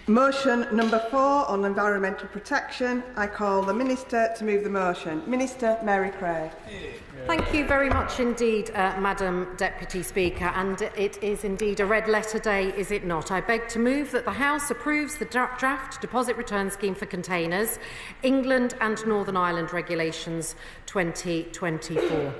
Motion number 4 on environmental protection. I call the Minister to move the motion. Minister Mary Craig. Thank you very much indeed, Madam Deputy Speaker. And it is indeed a red letter day, is it not? I beg to move that the House approves the draft deposit return scheme for containers, England and Northern Ireland Regulations 2024.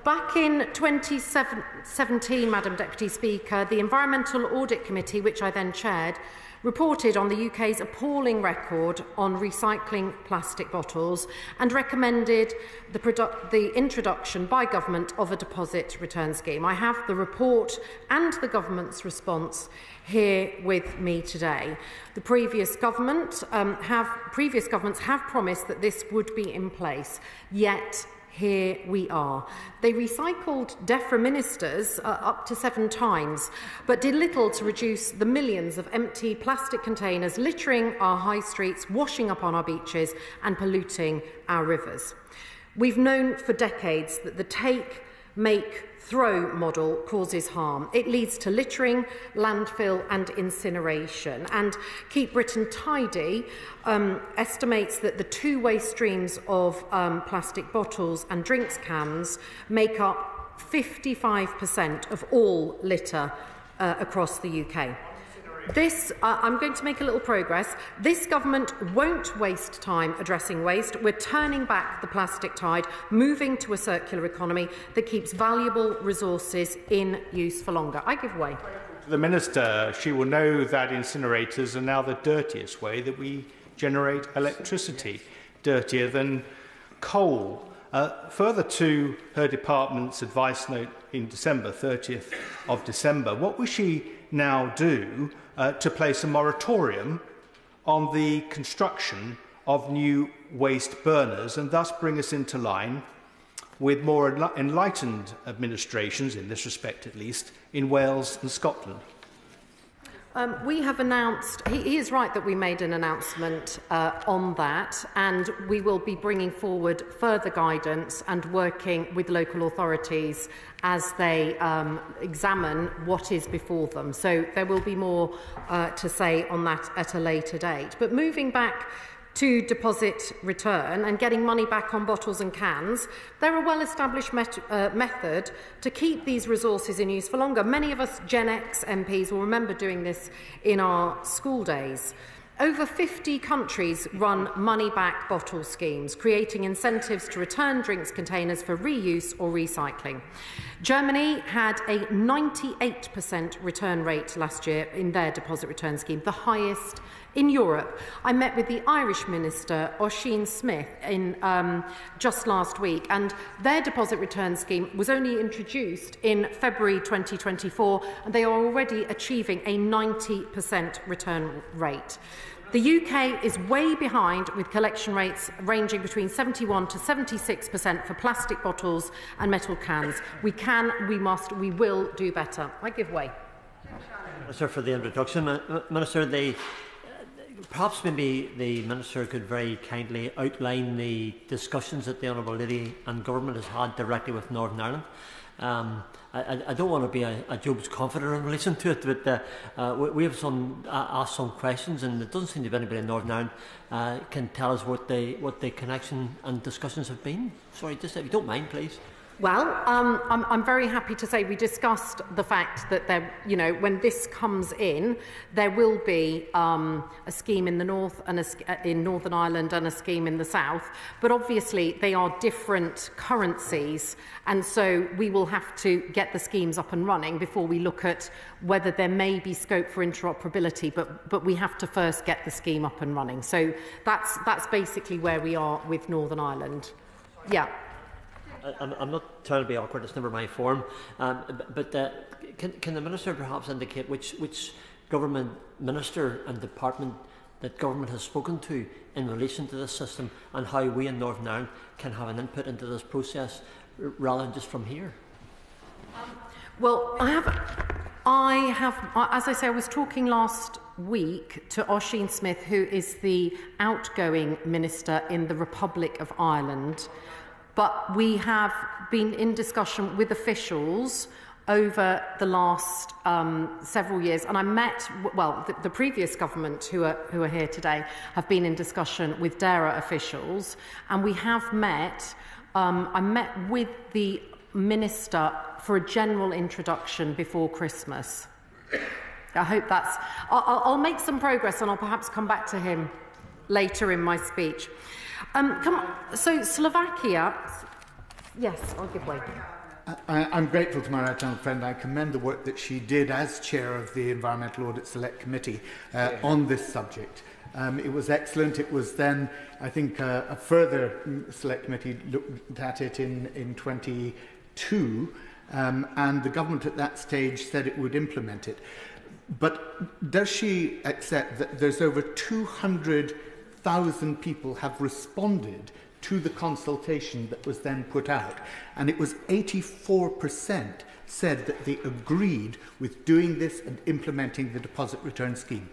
Back in 2017, Madam Deputy Speaker, the Environmental Audit Committee, which I then chaired, reported on the UK's appalling record on recycling plastic bottles and recommended the introduction by government of a deposit return scheme. I have the report and the government's response here with me today. The previous governments have promised that this would be in place, yet here we are. They recycled DEFRA ministers up to 7 times, but did little to reduce the millions of empty plastic containers littering our high streets, washing up on our beaches and polluting our rivers. We've known for decades that the take, make, throw model causes harm. It leads to littering, landfill and incineration. And Keep Britain Tidy estimates that the two-way streams of plastic bottles and drinks cans make up 55% of all litter across the UK. I'm going to make a little progress. This government won't waste time addressing waste. We're turning back the plastic tide, moving to a circular economy that keeps valuable resources in use for longer. I give way. The Minister, she will know that incinerators are now the dirtiest way that we generate electricity, dirtier than coal. Further to her department's advice note in December, 30th of December, what will she now do to place a moratorium on the construction of new waste burners and thus bring us into line with more enlightened administrations, in this respect at least, in Wales and Scotland? We have announced, he is right that we made an announcement on that, and we will be bringing forward further guidance and working with local authorities as they examine what is before them. So there will be more to say on that at a later date. But moving back to deposit return and getting money back on bottles and cans, they're a well-established method to keep these resources in use for longer. Many of us Gen X MPs will remember doing this in our school days. Over 50 countries run money-back bottle schemes, creating incentives to return drinks containers for reuse or recycling. Germany had a 98% return rate last year in their deposit return scheme, the highest in Europe. I met with the Irish Minister, Oisin Smith, just last week, and their deposit return scheme was only introduced in February 2024, and they are already achieving a 90% return rate. The UK is way behind, with collection rates ranging between 71 to 76% for plastic bottles and metal cans. We can, we must, we will do better. I give way. Minister, for the introduction. Minister, perhaps maybe the Minister could very kindly outline the discussions that the Honourable Lady and Government has had directly with Northern Ireland. I don't want to be a Job's confidant in relation to it, but we have asked some questions, and it doesn't seem to be anybody in Northern Ireland can tell us what the connection and discussions have been. Sorry, just if you don't mind, please. Well, I'm very happy to say we discussed the fact that when this comes in, there will be a scheme in the north and in Northern Ireland and a scheme in the south. But obviously, they are different currencies, and so we will have to get the schemes up and running before we look at whether there may be scope for interoperability. But we have to first get the scheme up and running. So that's basically where we are with Northern Ireland. Yeah. I'm not trying to be awkward, it's never my form, but can the Minister perhaps indicate which government minister and department that government has spoken to in relation to this system, and how we in Northern Ireland can have an input into this process rather than just from here? Well, I have, as I say, I was talking last week to Oisin Smith, who is the outgoing minister in the Republic of Ireland. But we have been in discussion with officials over the last several years, and I met, well, the previous government who are here today have been in discussion with DAERA officials, and we have met. I met with the Minister for a general introduction before Christmas. I hope that's. I'll make some progress, and I'll perhaps come back to him later in my speech. So Slovakia. Yes, I'll give way. I'm grateful to my right-hand friend. I commend the work that she did as chair of the Environmental Audit Select Committee on this subject. It was excellent. It was then, I think, a further Select Committee looked at it in 22, and the government at that stage said it would implement it. But does she accept that there's over 200,000 people have responded to the consultation that was then put out, and it was 84% said that they agreed with doing this and implementing the deposit return scheme?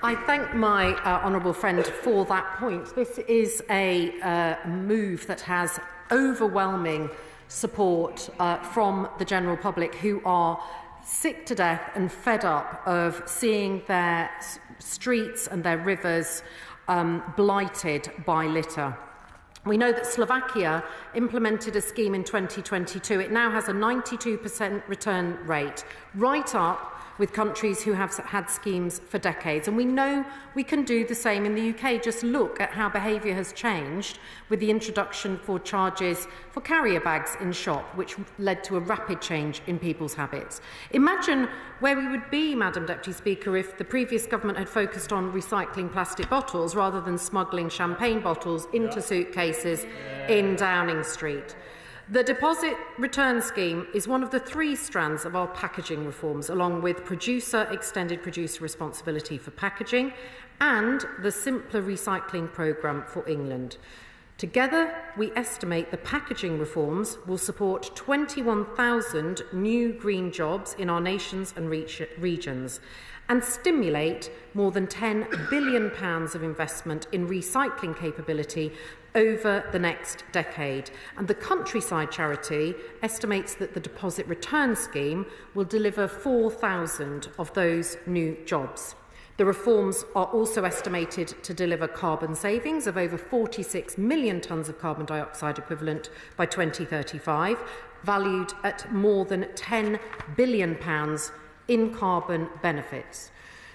I thank my honourable friend for that point. This is a move that has overwhelming support from the general public, who are sick to death and fed up of seeing their streets and their rivers blighted by litter. We know that Slovakia implemented a scheme in 2022. It now has a 92% return rate, right up with countries who have had schemes for decades. And we know we can do the same in the UK. Just look at how behaviour has changed with the introduction for charges for carrier bags in shop, which led to a rapid change in people's habits. Imagine where we would be, Madam Deputy Speaker, if the previous government had focused on recycling plastic bottles rather than smuggling champagne bottles into suitcases in Downing Street. The deposit return scheme is one of the 3 strands of our packaging reforms, along with extended producer responsibility for packaging and the simpler recycling programme for England. Together, we estimate the packaging reforms will support 21,000 new green jobs in our nations and regions and stimulate more than £10 billion of investment in recycling capability over the next decade. And the Countryside charity estimates that the deposit return scheme will deliver 4,000 of those new jobs. The reforms are also estimated to deliver carbon savings of over 46 million tonnes of carbon dioxide equivalent by 2035, valued at more than £10 billion in carbon benefits.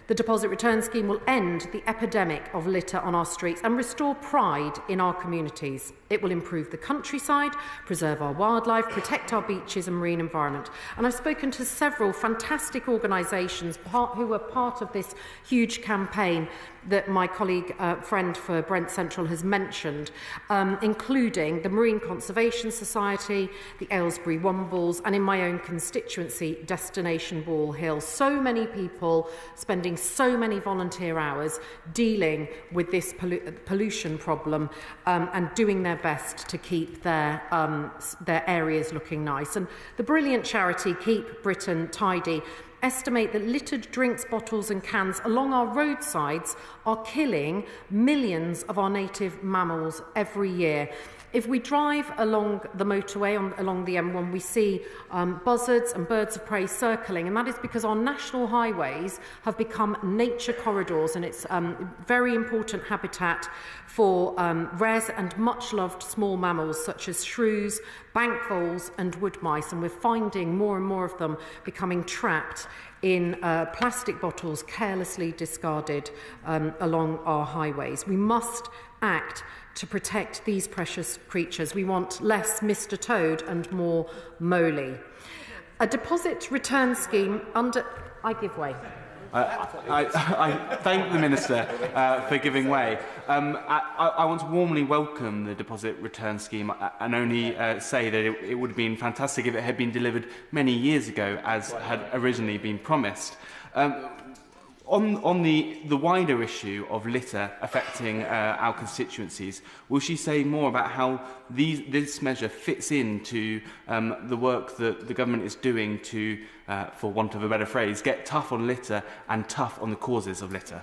The deposit return scheme will end the epidemic of litter on our streets and restore pride in our communities. It will improve the countryside, preserve our wildlife, protect our beaches and marine environment. And I've spoken to several fantastic organisations who are part of this huge campaign that my colleague, friend for Brent Central has mentioned, including the Marine Conservation Society, the Aylesbury Wombles, and in my own constituency, Destination Ball Hill. So many people spending so many volunteer hours dealing with this pollution problem and doing their best to keep their areas looking nice. And the brilliant charity Keep Britain Tidy estimate that littered drinks bottles and cans along our roadsides are killing millions of our native mammals every year. If we drive along the motorway, along the M1, we see buzzards and birds of prey circling, and that is because our national highways have become nature corridors, and it's very important habitat for rare and much-loved small mammals such as shrews, bank voles and wood mice, and we're finding more and more of them becoming trapped in plastic bottles carelessly discarded along our highways. We must act to protect these precious creatures. We want less Mr. Toad and more Moley. A deposit return scheme under... I give way. I thank the Minister for giving way. I want to warmly welcome the deposit return scheme and only say that it would have been fantastic if it had been delivered many years ago, as had originally been promised. On the wider issue of litter affecting our constituencies, will she say more about how this measure fits into the work that the government is doing to, for want of a better phrase, get tough on litter and tough on the causes of litter?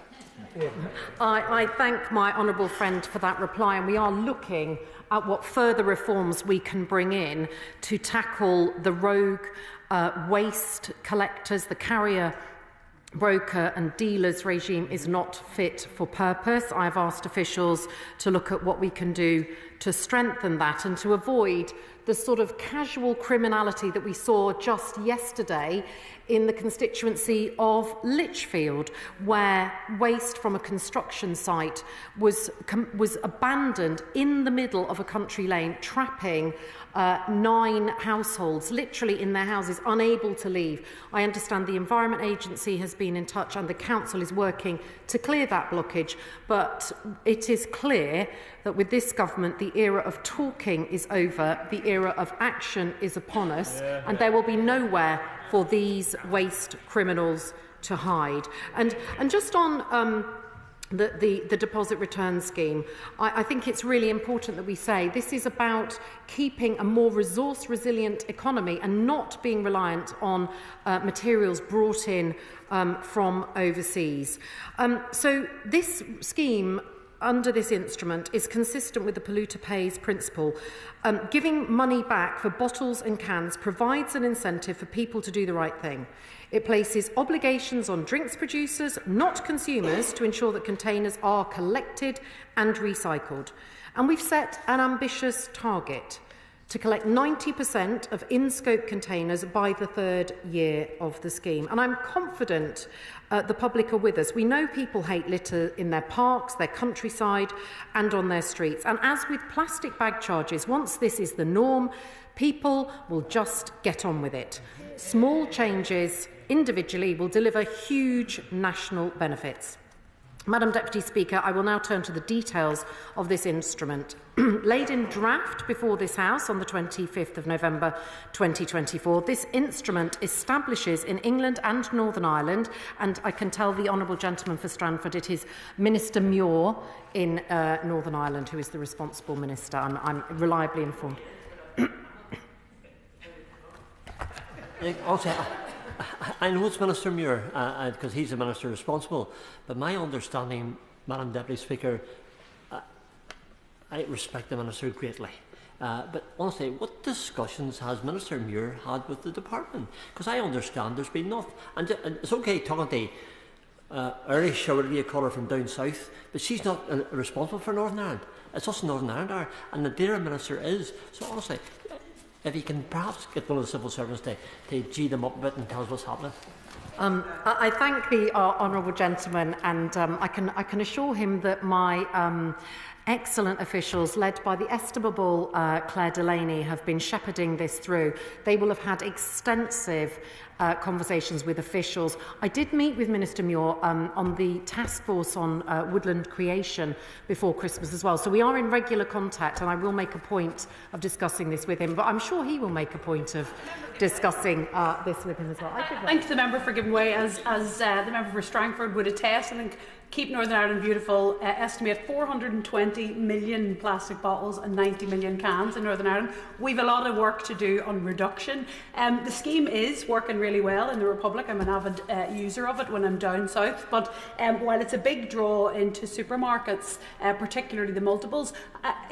I thank my honourable friend for that reply, and we are looking at what further reforms we can bring in to tackle the rogue waste collectors. The carrier, broker and dealers regime is not fit for purpose. I've asked officials to look at what we can do to strengthen that and to avoid the sort of casual criminality that we saw just yesterday in the constituency of Lichfield, where waste from a construction site was abandoned in the middle of a country lane, trapping 9 households literally in their houses, unable to leave. I understand the Environment Agency has been in touch and the Council is working to clear that blockage, but it is clear that with this government the era of talking is over, the era of action is upon us, and there will be nowhere for these waste criminals to hide. And just on the deposit return scheme, I think it's really important that we say this is about keeping a more resource resilient economy and not being reliant on materials brought in from overseas. So this scheme under this instrument is consistent with the polluter pays principle. Giving money back for bottles and cans provides an incentive for people to do the right thing. It places obligations on drinks producers, not consumers, to ensure that containers are collected and recycled. And we've set an ambitious target to collect 90% of in-scope containers by the 3rd year of the scheme. And I'm confident the public are with us. We know people hate litter in their parks, their countryside and on their streets. And as with plastic bag charges, once this is the norm, people will just get on with it. Small changes individually will deliver huge national benefits. Madam Deputy Speaker, I will now turn to the details of this instrument. Laid in draft before this House on the 25th of November 2024, this instrument establishes in England and Northern Ireland, and I can tell the Honourable Gentleman for Strandford it is Minister Muir in Northern Ireland who is the responsible minister. I'm reliably informed. I know it's Minister Muir, because he's the Minister responsible, but my understanding, Madam Deputy Speaker, I respect the Minister greatly. But honestly, what discussions has Minister Muir had with the department? Because I understand there's been enough. And it's okay talking to Irish, or whatever you call her, from down south, but she's not responsible for Northern Ireland. It's us in Northern Ireland, and the DAERA Minister is. So honestly, if you can perhaps get one of the civil servants to G them up a bit and tell us what's happening. I thank the honourable gentleman, and I can assure him that my excellent officials, led by the estimable Claire Delaney, have been shepherding this through. They will have had extensive conversations with officials. I did meet with Minister Muir on the task force on woodland creation before Christmas as well. So we are in regular contact, and I will make a point of discussing this with him. But I'm sure he will make a point of discussing this with him as well. Thanks to the member for giving way. As the member for Strangford would attest, I think Keep Northern Ireland Beautiful estimate 420 million plastic bottles and 90 million cans in Northern Ireland. We've a lot of work to do on reduction. The scheme is working really well in the Republic. I'm an avid user of it when I'm down south. But while it's a big draw into supermarkets, particularly the multiples,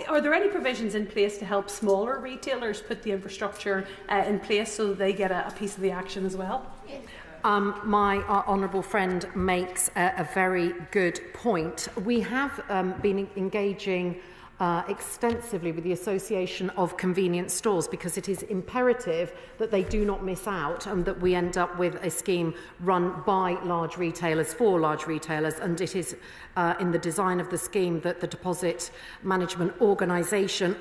are there any provisions in place to help smaller retailers put the infrastructure in place so that they get a piece of the action as well? My honourable friend makes a very good point. We have been engaging extensively with the Association of Convenience Stores, because it is imperative that they do not miss out and that we end up with a scheme run by large retailers for large retailers. And it is in the design of the scheme that the deposit management organisation,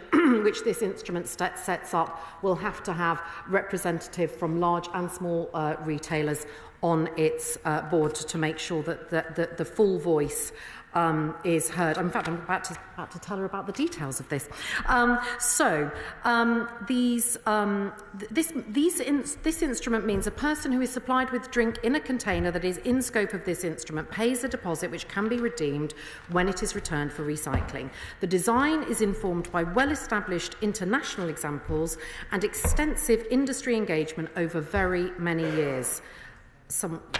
which this instrument sets up, will have to have representative from large and small retailers on its board to make sure that the full voice is heard. In fact, I'm about to tell her about the details of this. This instrument means a person who is supplied with drink in a container that is in scope of this instrument pays a deposit which can be redeemed when it is returned for recycling. The design is informed by well-established international examples and extensive industry engagement over very many years.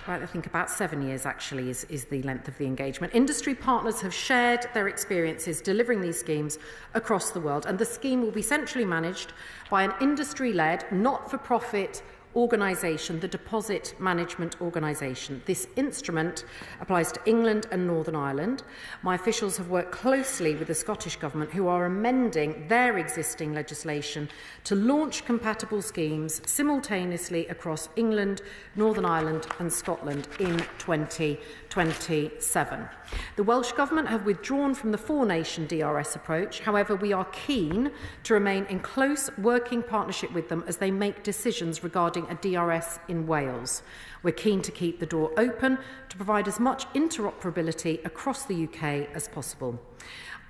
I think about 7 years actually is the length of the engagement. Industry partners have shared their experiences delivering these schemes across the world, and the scheme will be centrally managed by an industry-led, not-for-profit organisation, the Deposit Management Organisation. This instrument applies to England and Northern Ireland. My officials have worked closely with the Scottish Government, who are amending their existing legislation to launch compatible schemes simultaneously across England, Northern Ireland and Scotland in 2027. The Welsh Government have withdrawn from the four-nation DRS approach. However, we are keen to remain in close working partnership with them as they make decisions regarding a DRS in Wales. We're keen to keep the door open to provide as much interoperability across the UK as possible.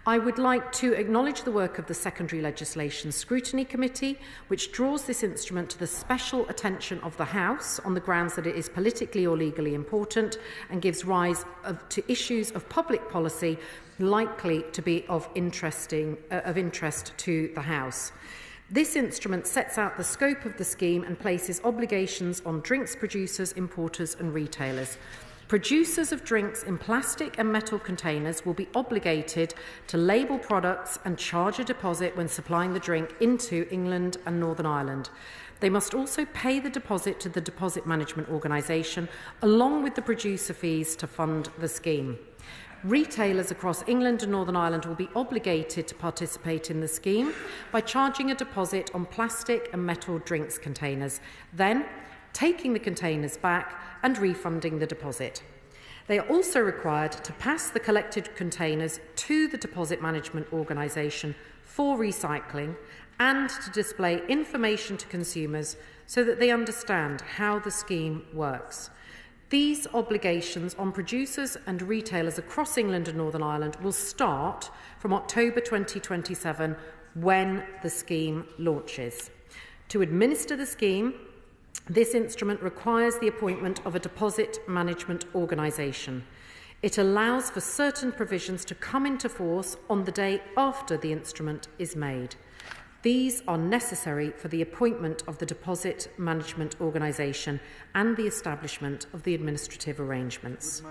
I would like to acknowledge the work of the Secondary Legislation Scrutiny Committee, which draws this instrument to the special attention of the House on the grounds that it is politically or legally important and gives rise to issues of public policy likely to be of interest to the House. This instrument sets out the scope of the scheme and places obligations on drinks producers, importers and retailers. Producers of drinks in plastic and metal containers will be obligated to label products and charge a deposit when supplying the drink into England and Northern Ireland. They must also pay the deposit to the Deposit Management Organisation, along with the producer fees to fund the scheme. Retailers across England and Northern Ireland will be obligated to participate in the scheme by charging a deposit on plastic and metal drinks containers, then taking the containers back and refunding the deposit. They are also required to pass the collected containers to the Deposit Management Organisation for recycling and to display information to consumers so that they understand how the scheme works. These obligations on producers and retailers across England and Northern Ireland will start from October 2027 when the scheme launches. To administer the scheme, this instrument requires the appointment of a deposit management organisation. It allows for certain provisions to come into force on the day after the instrument is made. These are necessary for the appointment of the deposit management organisation and the establishment of the administrative arrangements.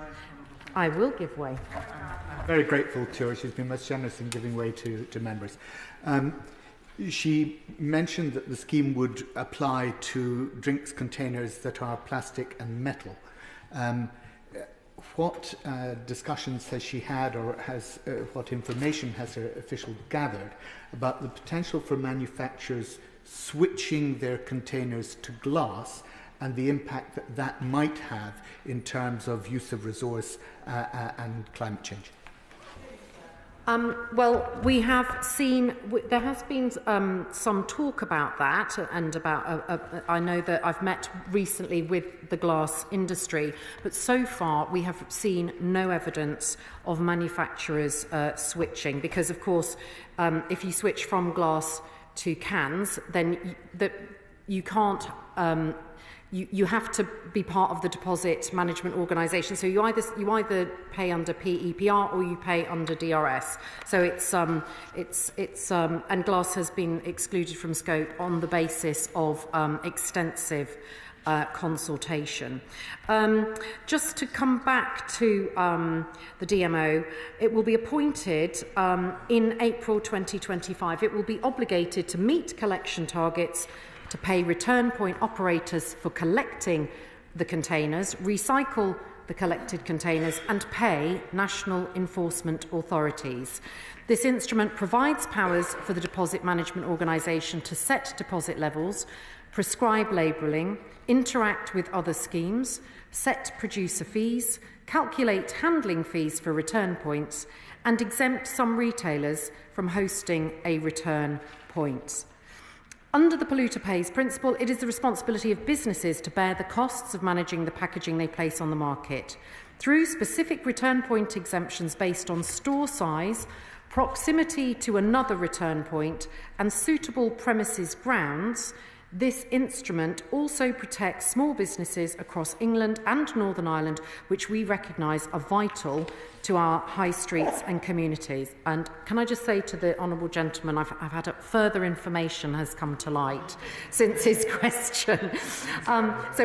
I will give way. I'm very grateful to her. She's been most generous in giving way to members. She mentioned that the scheme would apply to drinks containers that are plastic and metal. What discussions has she had, or what information has her official gathered about the potential for manufacturers switching their containers to glass and the impact that that might have in terms of use of resource and climate change? Well, we have seen, there has been some talk about that, and about, I know that I've met recently with the glass industry, but so far we have seen no evidence of manufacturers switching, because of course, if you switch from glass to cans, then you can't, you have to be part of the deposit management organisation. So you either pay under PEPR or you pay under DRS. So and glass has been excluded from scope on the basis of extensive consultation. Just to come back to the DMO, it will be appointed in April 2025. It will be obligated to meet collection targets, to pay return point operators for collecting the containers, recycle the collected containers and pay national enforcement authorities. This instrument provides powers for the Deposit Management Organisation to set deposit levels, prescribe labelling, interact with other schemes, set producer fees, calculate handling fees for return points and exempt some retailers from hosting a return point. Under the polluter pays principle, it is the responsibility of businesses to bear the costs of managing the packaging they place on the market. Through specific return point exemptions based on store size, proximity to another return point and suitable premises grounds, This instrument also protects small businesses across England and Northern Ireland, which we recognise are vital to our high streets and communities. And can I just say to the honourable gentleman, I've had further information has come to light since his question. I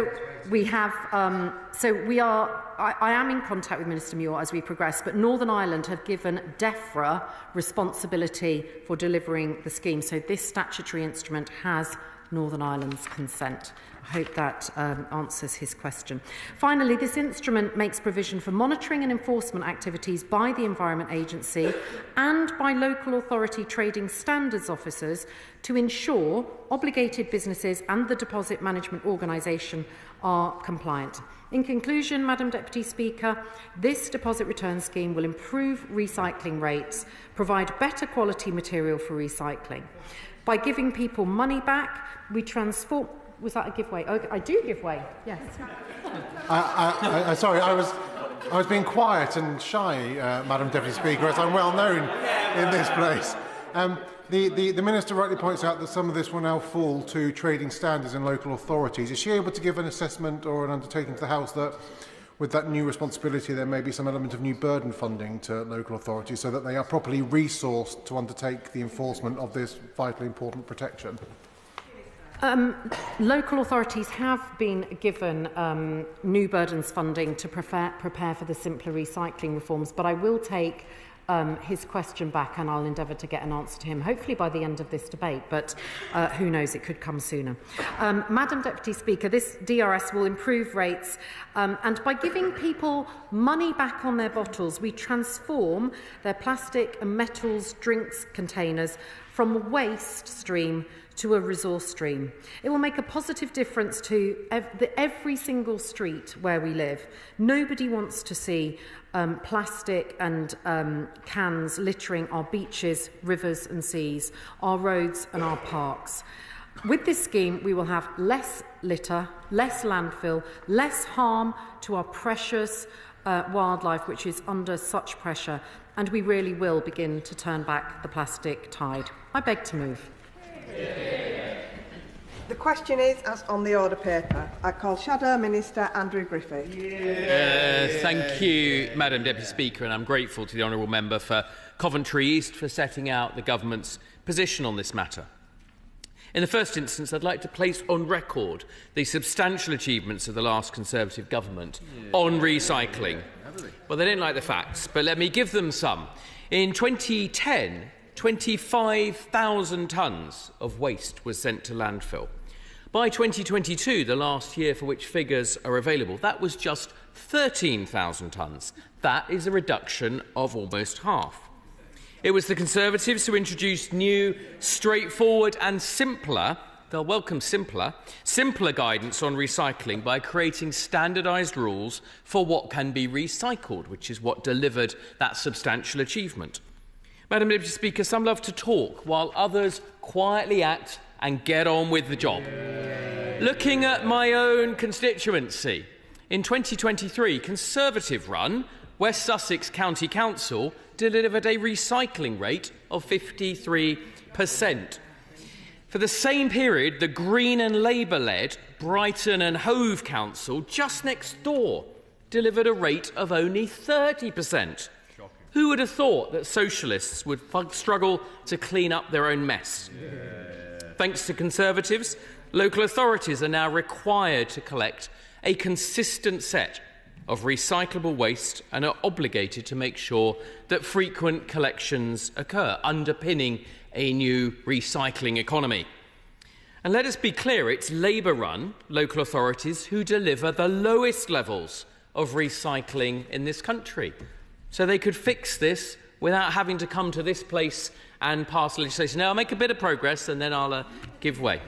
am in contact with Minister Muir as we progress, but Northern Ireland have given DEFRA responsibility for delivering the scheme. So this statutory instrument has Northern Ireland's consent. I hope that answers his question. Finally, this instrument makes provision for monitoring and enforcement activities by the Environment Agency and by local authority trading standards officers to ensure obligated businesses and the deposit management organisation are compliant. In conclusion, Madam Deputy Speaker, this deposit return scheme will improve recycling rates, provide better quality material for recycling. By giving people money back, we transform... Was that a giveaway? Oh, I do give way, yes. Sorry, I was being quiet and shy, Madam Deputy Speaker, as I'm well known in this place. The Minister rightly points out that some of this will now fall to trading standards and local authorities. Is she able to give an assessment or an undertaking to the House that, with that new responsibility, there may be some element of new burden funding to local authorities so that they are properly resourced to undertake the enforcement of this vitally important protection? Local authorities have been given new burdens funding to prepare for the simpler recycling reforms, but I will take his question back and I'll endeavour to get an answer to him, hopefully by the end of this debate, but who knows, it could come sooner. Madam Deputy Speaker, this DRS will improve rates and by giving people money back on their bottles, we transform their plastic and metals drinks containers from a waste stream to a resource stream. It will make a positive difference to every single street where we live. Nobody wants to see plastic and cans littering our beaches, rivers and seas, our roads and our parks. With this scheme, we will have less litter, less landfill, less harm to our precious wildlife, which is under such pressure, and we really will begin to turn back the plastic tide. I beg to move. The question is as on the order paper. I call Shadow Minister Andrew Griffith. Thank you, Madam Deputy Speaker, and I'm grateful to the honourable member for Coventry East for setting out the government's position on this matter. In the first instance, I'd like to place on record the substantial achievements of the last Conservative government on recycling. Well, they don't like the facts, but let me give them some. In 2010, 25,000 tonnes of waste was sent to landfill. By 2022, the last year for which figures are available, that was just 13,000 tonnes. That is a reduction of almost half. It was the Conservatives who introduced new, straightforward and simpler, they'll welcome simpler guidance on recycling by creating standardised rules for what can be recycled, which is what delivered that substantial achievement. Madam Deputy Speaker, some love to talk while others quietly act and get on with the job. Looking at my own constituency, in 2023, Conservative-run West Sussex County Council delivered a recycling rate of 53%. For the same period, the Green and Labour-led Brighton and Hove Council, just next door, delivered a rate of only 30%. Who would have thought that socialists would struggle to clean up their own mess? Thanks to Conservatives, local authorities are now required to collect a consistent set of recyclable waste and are obligated to make sure that frequent collections occur, underpinning a new recycling economy. And let us be clear, it's Labour-run local authorities who deliver the lowest levels of recycling in this country. So they could fix this without having to come to this place and pass legislation. Now, I'll make a bit of progress and then I'll give way.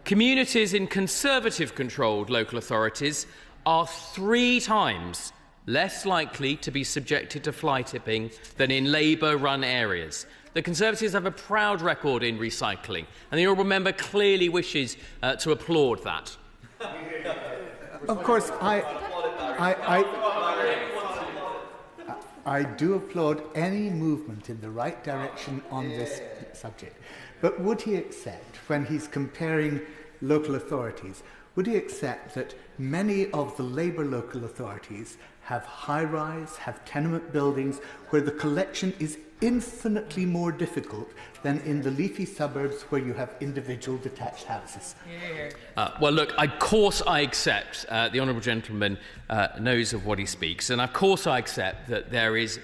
Communities in Conservative-controlled local authorities are 3 times less likely to be subjected to fly tipping than in Labour-run areas. The Conservatives have a proud record in recycling, and the honourable member clearly wishes to applaud that. Of course, I do applaud any movement in the right direction on this subject. But would he accept, when he's comparing local authorities, would he accept that many of the Labour local authorities have high-rise, have tenement buildings where the collection is infinitely more difficult than in the leafy suburbs where you have individual detached houses? Well, look, of course I accept, the honourable gentleman knows of what he speaks, and of course I accept that there is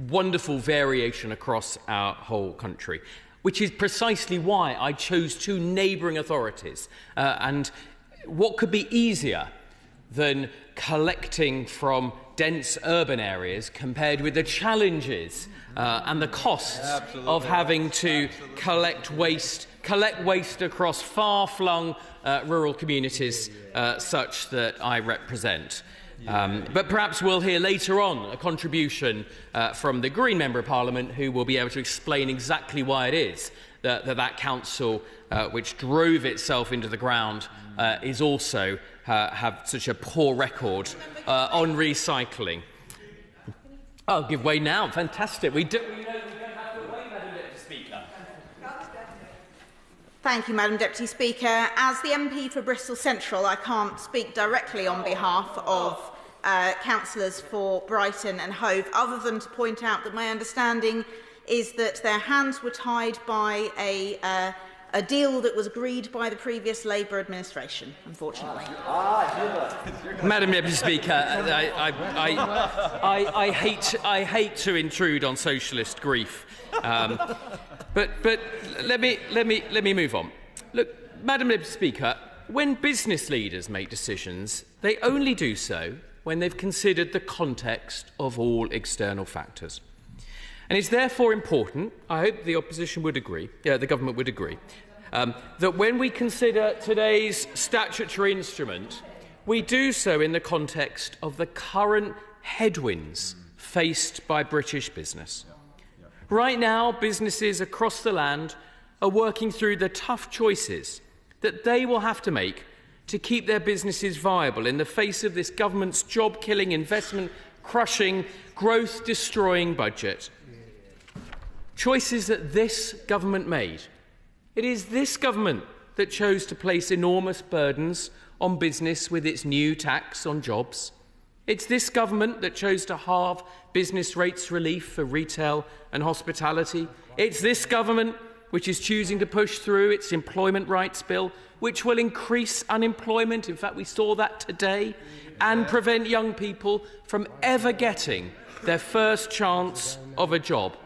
wonderful variation across our whole country, which is precisely why I chose two neighbouring authorities. And what could be easier than collecting from dense urban areas compared with the challenges and the costs of having to collect waste across far-flung rural communities such that I represent. But perhaps we'll hear later on a contribution from the Green Member of Parliament who will be able to explain exactly why it is that council, which drove itself into the ground, is also have such a poor record on recycling. I'll give way now. Fantastic. We don't have to wait, Madam Deputy Speaker. Thank you, Madam Deputy Speaker. As the MP for Bristol Central, I can't speak directly on behalf of councillors for Brighton and Hove, other than to point out that my understanding is that their hands were tied by a deal that was agreed by the previous Labour administration, unfortunately. Madam Deputy Speaker, I hate to intrude on socialist grief, but let me move on. Look, Madam Deputy Speaker, when business leaders make decisions, they only do so when they've considered the context of all external factors. And it's therefore important, I hope the opposition would agree, the government would agree, that when we consider today's statutory instrument, we do so in the context of the current headwinds faced by British business. Right now, businesses across the land are working through the tough choices that they will have to make to keep their businesses viable in the face of this government's job-killing, investment-crushing, growth-destroying budget. Choices that this government made. It is this government that chose to place enormous burdens on business with its new tax on jobs. It's this government that chose to halve business rates relief for retail and hospitality. It's this government which is choosing to push through its employment rights bill, which will increase unemployment, in fact we saw that today, and prevent young people from ever getting their first chance of a job.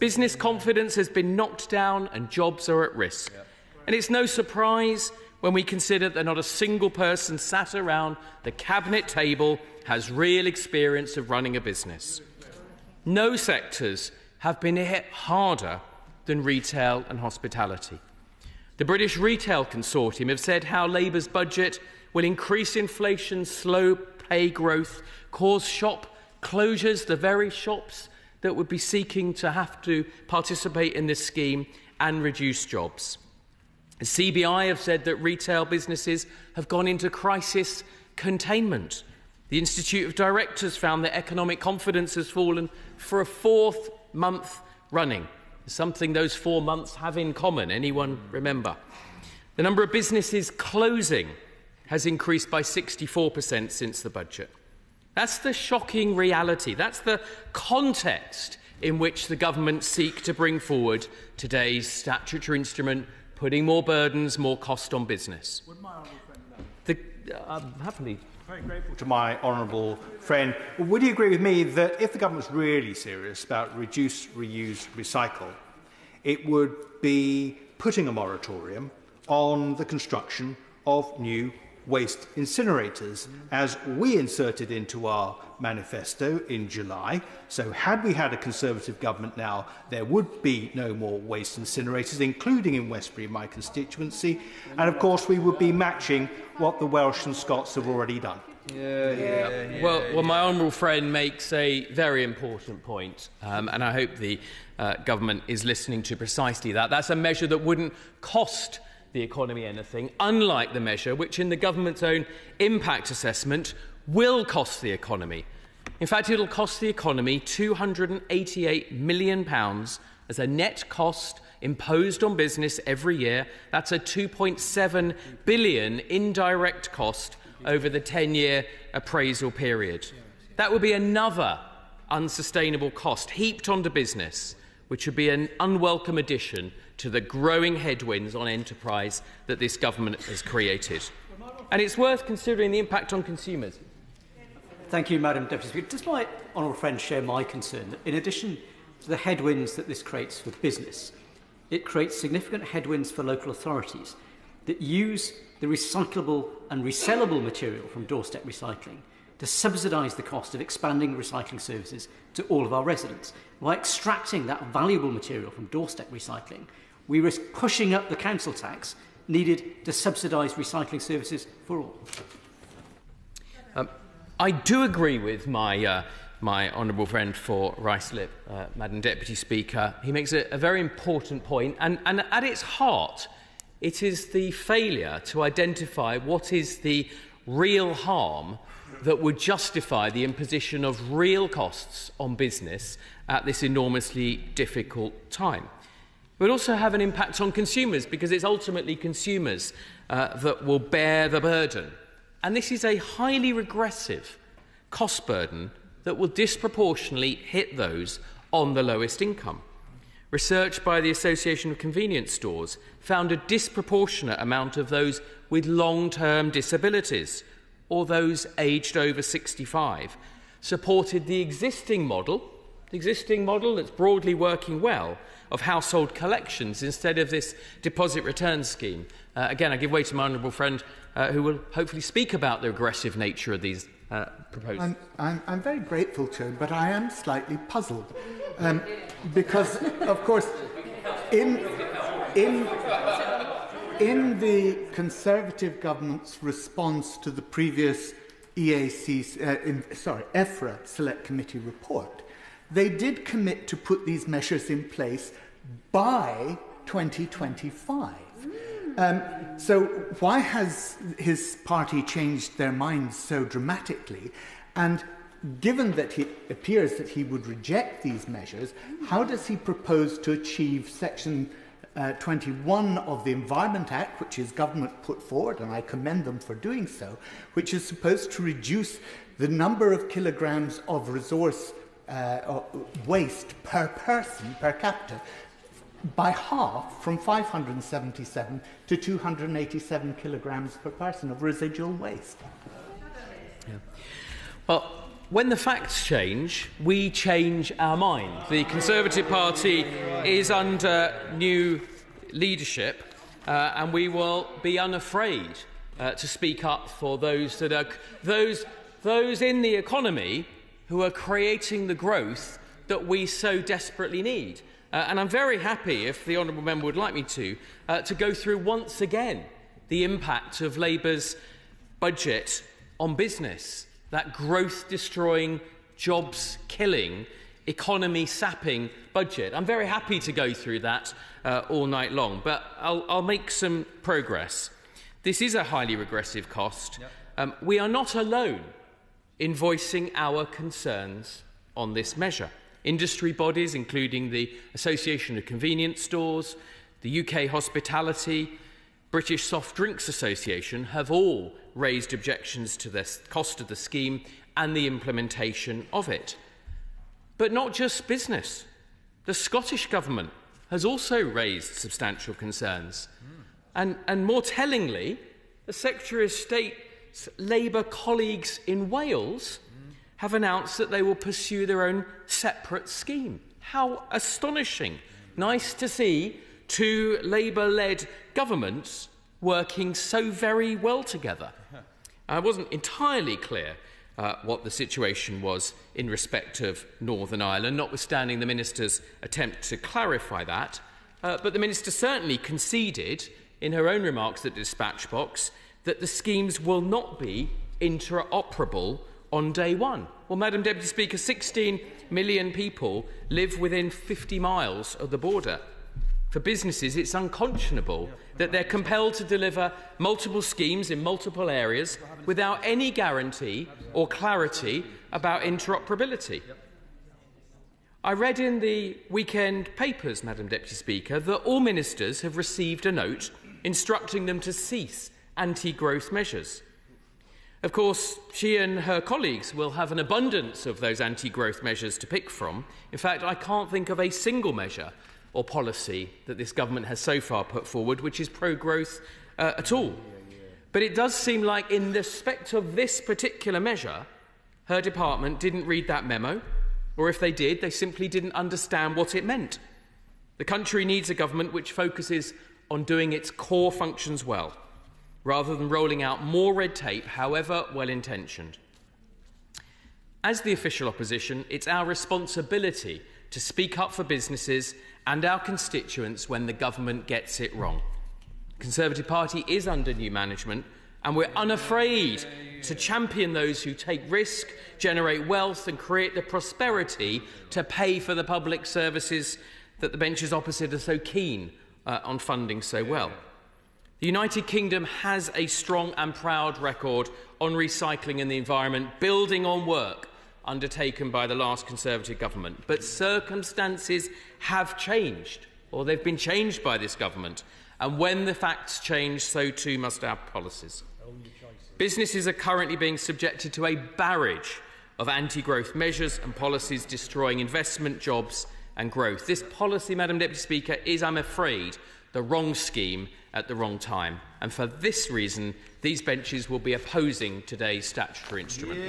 Business confidence has been knocked down and jobs are at risk. And it's no surprise when we consider that not a single person sat around the cabinet table has real experience of running a business. No sectors have been hit harder than retail and hospitality. The British Retail Consortium have said how Labour's budget will increase inflation, slow pay growth, cause shop closures, the very shops that would be seeking to have to participate in this scheme, and reduce jobs. The CBI have said that retail businesses have gone into crisis containment. The Institute of Directors found that economic confidence has fallen for a fourth month running. Something those 4 months have in common. Anyone remember? The number of businesses closing has increased by 64% since the budget. That's the shocking reality. That's the context in which the government seek to bring forward today's statutory instrument, putting more burdens, more cost on business. Would my happily. Very grateful to my honourable friend. Would you agree with me that if the government's really serious about reduce, reuse, recycle, it would be putting a moratorium on the construction of new waste incinerators, as we inserted into our manifesto in July? So had we had a Conservative government now, there would be no more waste incinerators, including in Westbury, my constituency, and of course we would be matching what the Welsh and Scots have already done. Well, my honourable friend makes a very important point, and I hope the government is listening to precisely that. That's a measure that wouldn't cost the economy anything, unlike the measure which in the government's own impact assessment will cost the economy. In fact, it will cost the economy £288 million as a net cost imposed on business every year. That's a £2.7 billion indirect cost over the 10-year appraisal period. That would be another unsustainable cost heaped onto business, which would be an unwelcome addition to the growing headwinds on enterprise that this government has created. And it's worth considering the impact on consumers. Thank you, Madam Deputy Speaker. Does my honourable friend share my concern that in addition to the headwinds that this creates for business, it creates significant headwinds for local authorities that use the recyclable and resellable material from doorstep recycling to subsidise the cost of expanding recycling services to all of our residents? By extracting that valuable material from doorstep recycling, we risk pushing up the council tax needed to subsidise recycling services for all. I do agree with my honourable friend for Ruislip, Madam Deputy Speaker. He makes a very important point, and at its heart, it is the failure to identify what is the real harm that would justify the imposition of real costs on business at this enormously difficult time. It would also have an impact on consumers, because it's ultimately consumers that will bear the burden. And this is a highly regressive cost burden that will disproportionately hit those on the lowest income. Research by the Association of Convenience Stores found a disproportionate amount of those with long-term disabilities or those aged over 65 supported the existing model that's broadly working well, of household collections instead of this deposit return scheme. Again, I give way to my honourable friend who will hopefully speak about the aggressive nature of these proposals. I'm very grateful to him, but I am slightly puzzled because, of course, in the Conservative government's response to the previous EFRA Select Committee report, they did commit to put these measures in place by 2025. So why has his party changed their minds so dramatically? And given that it appears that he would reject these measures, how does he propose to achieve Section 21 of the Environment Act, which his government put forward, and I commend them for doing so, which is supposed to reduce the number of kilograms of resource waste per person, per capita, by half, from 577 to 287 kilograms per person of residual waste? Yeah. Well, when the facts change, we change our mind. The Conservative Party is under new leadership, and we will be unafraid to speak up for those that are those in the economy who are creating the growth that we so desperately need. And I'm very happy, if the honourable member would like me to go through once again the impact of Labour's budget on business, that growth-destroying, jobs-killing, economy-sapping budget. I'm very happy to go through that all night long, but I'll make some progress. This is a highly regressive cost. Yep. We are not alone in voicing our concerns on this measure. Industry bodies, including the Association of Convenience Stores, the UK Hospitality, British Soft Drinks Association, have all raised objections to the cost of the scheme and the implementation of it. But not just business. The Scottish Government has also raised substantial concerns. And more tellingly, the Secretary of State's Labour colleagues in Wales have announced that they will pursue their own separate scheme. How astonishing. Nice to see two Labour-led governments working so very well together. I wasn't entirely clear what the situation was in respect of Northern Ireland, notwithstanding the Minister's attempt to clarify that. But the Minister certainly conceded in her own remarks at the dispatch box that the schemes will not be interoperable on day one. Well, Madam Deputy Speaker, 16 million people live within 50 miles of the border. For businesses, it's unconscionable that they're compelled to deliver multiple schemes in multiple areas without any guarantee or clarity about interoperability. I read in the weekend papers, Madam Deputy Speaker, that all ministers have received a note instructing them to cease anti-growth measures. Of course, she and her colleagues will have an abundance of those anti-growth measures to pick from. In fact, I can't think of a single measure or policy that this government has so far put forward which is pro-growth at all. But it does seem like in respect of this particular measure, her department didn't read that memo, or if they did, they simply didn't understand what it meant. The country needs a government which focuses on doing its core functions well, rather than rolling out more red tape, however well-intentioned. As the official opposition, it's our responsibility to speak up for businesses and our constituents when the government gets it wrong. The Conservative Party is under new management, and we're unafraid to champion those who take risk, generate wealth and create the prosperity to pay for the public services that the benches opposite are so keen on funding so well. The United Kingdom has a strong and proud record on recycling and the environment, building on work undertaken by the last Conservative government. But circumstances have changed, or they've been changed by this government. And when the facts change, so too must our policies. Businesses are currently being subjected to a barrage of anti-growth measures and policies destroying investment, jobs and growth. This policy, Madam Deputy Speaker, is, I'm afraid, the wrong scheme at the wrong time. And for this reason, these benches will be opposing today's statutory instrument.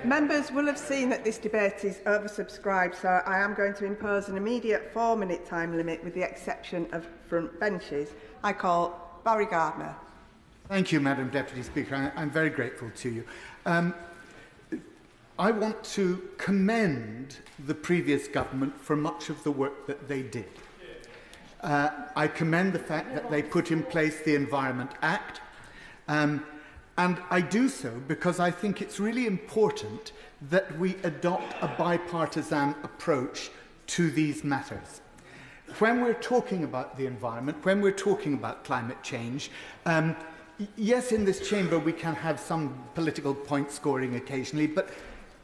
Members will have seen that this debate is oversubscribed, so I am going to impose an immediate 4-minute time limit with the exception of front benches. I call Barry Gardner. Thank you, Madam Deputy Speaker. I'm very grateful to you. I want to commend the previous government for much of the work that they did. I commend the fact that they put in place the Environment Act, and I do so because I think it's really important that we adopt a bipartisan approach to these matters. When we're talking about the environment, when we're talking about climate change, yes, in this chamber we can have some political point scoring occasionally, but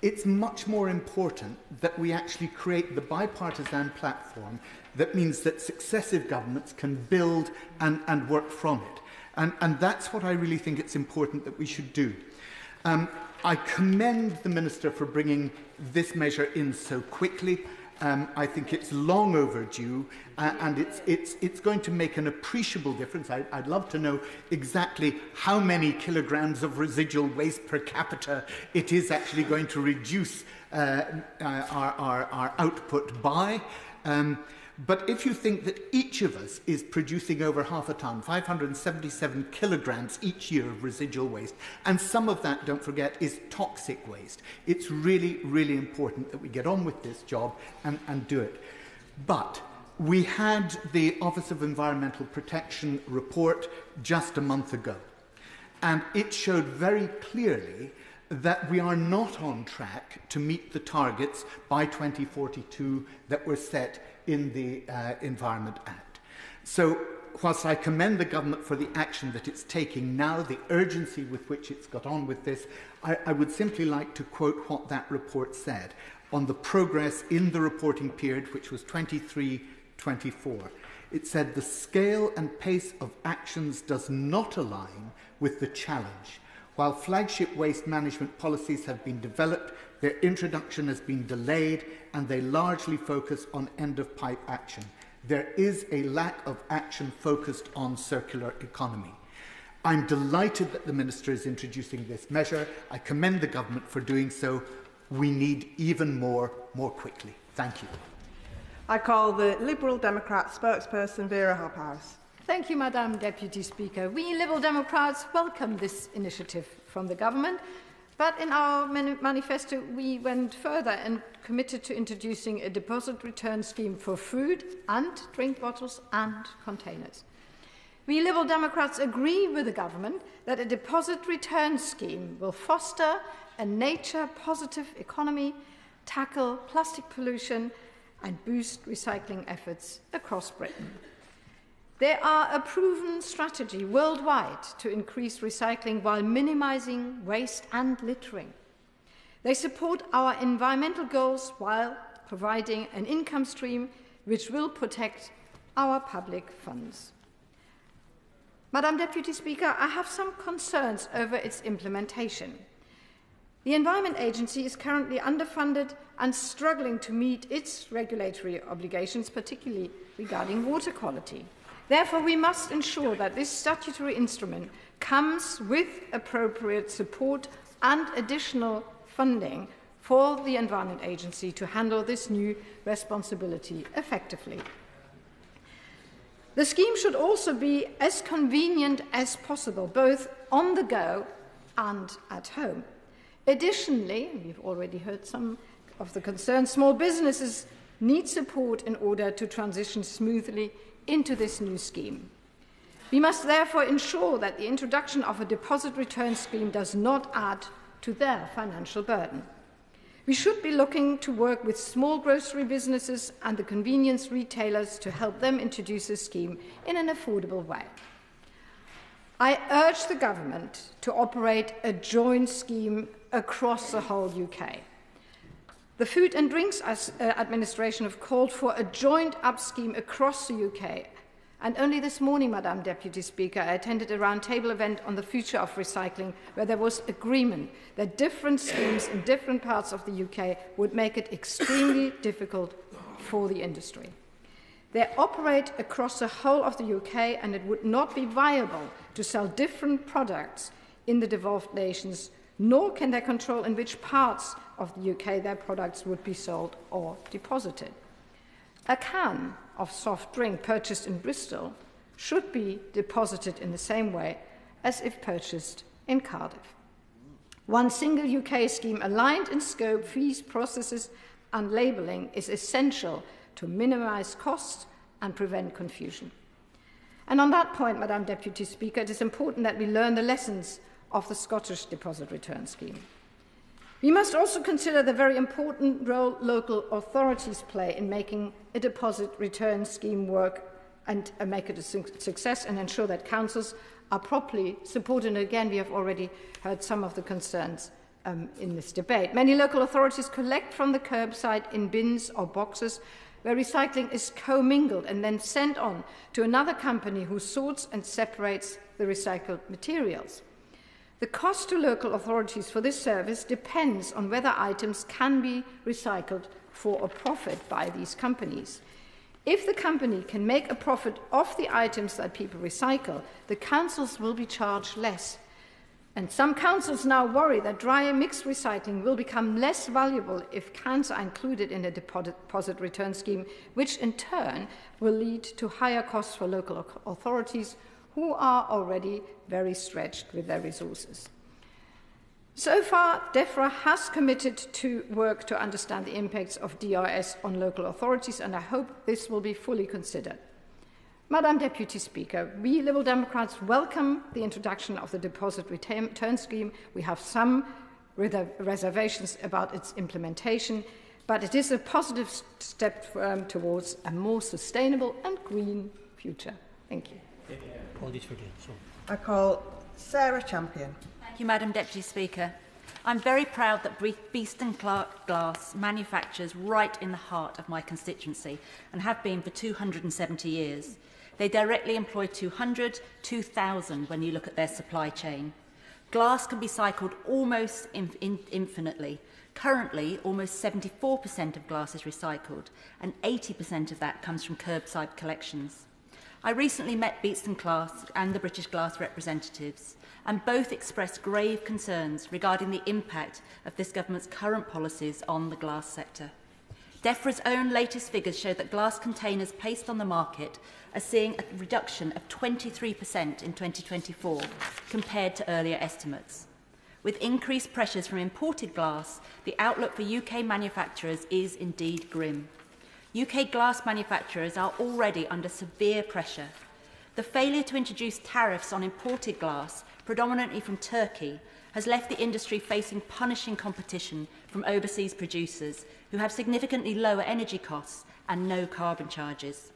it's much more important that we actually create the bipartisan platform that means that successive governments can build and work from it. And that's what I really think it's important that we should do. I commend the Minister for bringing this measure in so quickly. I think it's long overdue, and it's going to make an appreciable difference. I'd love to know exactly how many kilograms of residual waste per capita it is actually going to reduce our output by. But if you think that each of us is producing over half a tonne, 577 kilograms each year of residual waste, and some of that, don't forget, is toxic waste, it's really, really important that we get on with this job and do it. But we had the Office of Environmental Protection report just a month ago, and it showed very clearly that we are not on track to meet the targets by 2042 that were set in the Environment Act. So, whilst I commend the government for the action that it's taking now, the urgency with which it's got on with this, I would simply like to quote what that report said on the progress in the reporting period, which was 23-24. It said, the scale and pace of actions does not align with the challenge. While flagship waste management policies have been developed, their introduction has been delayed and they largely focus on end-of-pipe action. There is a lack of action focused on circular economy. I'm delighted that the Minister is introducing this measure. I commend the government for doing so. We need even more quickly. Thank you. I call the Liberal Democrat spokesperson Vera Hobhouse. Thank you, Madam Deputy Speaker. We Liberal Democrats welcome this initiative from the government, but in our manifesto we went further and committed to introducing a deposit return scheme for food and drink bottles and containers. We Liberal Democrats agree with the government that a deposit return scheme will foster a nature-positive economy, tackle plastic pollution and boost recycling efforts across Britain. There are a proven strategy worldwide to increase recycling while minimising waste and littering. They support our environmental goals while providing an income stream which will protect our public funds. Madam Deputy Speaker, I have some concerns over its implementation. The Environment Agency is currently underfunded and struggling to meet its regulatory obligations, particularly regarding water quality. Therefore, we must ensure that this statutory instrument comes with appropriate support and additional funding for the Environment Agency to handle this new responsibility effectively. The scheme should also be as convenient as possible, both on the go and at home. Additionally, we've already heard some of the concerns, small businesses need support in order to transition smoothly into this new scheme. We must therefore ensure that the introduction of a deposit return scheme does not add to their financial burden. We should be looking to work with small grocery businesses and the convenience retailers to help them introduce a scheme in an affordable way. I urge the government to operate a joint scheme across the whole UK. The Food and Drinks Administration have called for a joined-up scheme across the UK. And only this morning, Madam Deputy Speaker, I attended a roundtable event on the future of recycling where there was agreement that different schemes in different parts of the UK would make it extremely difficult for the industry. They operate across the whole of the UK, and it would not be viable to sell different products in the devolved nations, nor can they control in which parts of the UK their products would be sold or deposited. A can of soft drink purchased in Bristol should be deposited in the same way as if purchased in Cardiff. One single UK scheme aligned in scope, fees, processes and labelling is essential to minimise costs and prevent confusion. And on that point, Madam Deputy Speaker, it is important that we learn the lessons of the Scottish Deposit Return Scheme. We must also consider the very important role local authorities play in making a deposit return scheme work and make it a success, and ensure that councils are properly supported. And again, we have already heard some of the concerns in this debate. Many local authorities collect from the curbside in bins or boxes where recycling is commingled and then sent on to another company who sorts and separates the recycled materials. The cost to local authorities for this service depends on whether items can be recycled for a profit by these companies. If the company can make a profit off the items that people recycle, the councils will be charged less. And some councils now worry that dry and mixed recycling will become less valuable if cans are included in a deposit return scheme, which in turn will lead to higher costs for local authorities who are already very stretched with their resources. So far, DEFRA has committed to work to understand the impacts of DRS on local authorities, and I hope this will be fully considered. Madam Deputy Speaker, we Liberal Democrats welcome the introduction of the deposit return scheme. We have some reservations about its implementation, but it is a positive step towards a more sustainable and green future. Thank you. I call Sarah Champion. Thank you, Madam Deputy Speaker. I'm very proud that Beeston Clark Glass manufactures right in the heart of my constituency and have been for 270 years. They directly employ 2,000 when you look at their supply chain. Glass can be cycled almost infinitely. Currently, almost 74% of glass is recycled, and 80% of that comes from curbside collections. I recently met Beeston Clark and the British Glass representatives, and both expressed grave concerns regarding the impact of this government's current policies on the glass sector. DEFRA's own latest figures show that glass containers placed on the market are seeing a reduction of 23% in 2024 compared to earlier estimates. With increased pressures from imported glass, the outlook for UK manufacturers is indeed grim. UK glass manufacturers are already under severe pressure. The failure to introduce tariffs on imported glass, predominantly from Turkey, has left the industry facing punishing competition from overseas producers who have significantly lower energy costs and no carbon charges.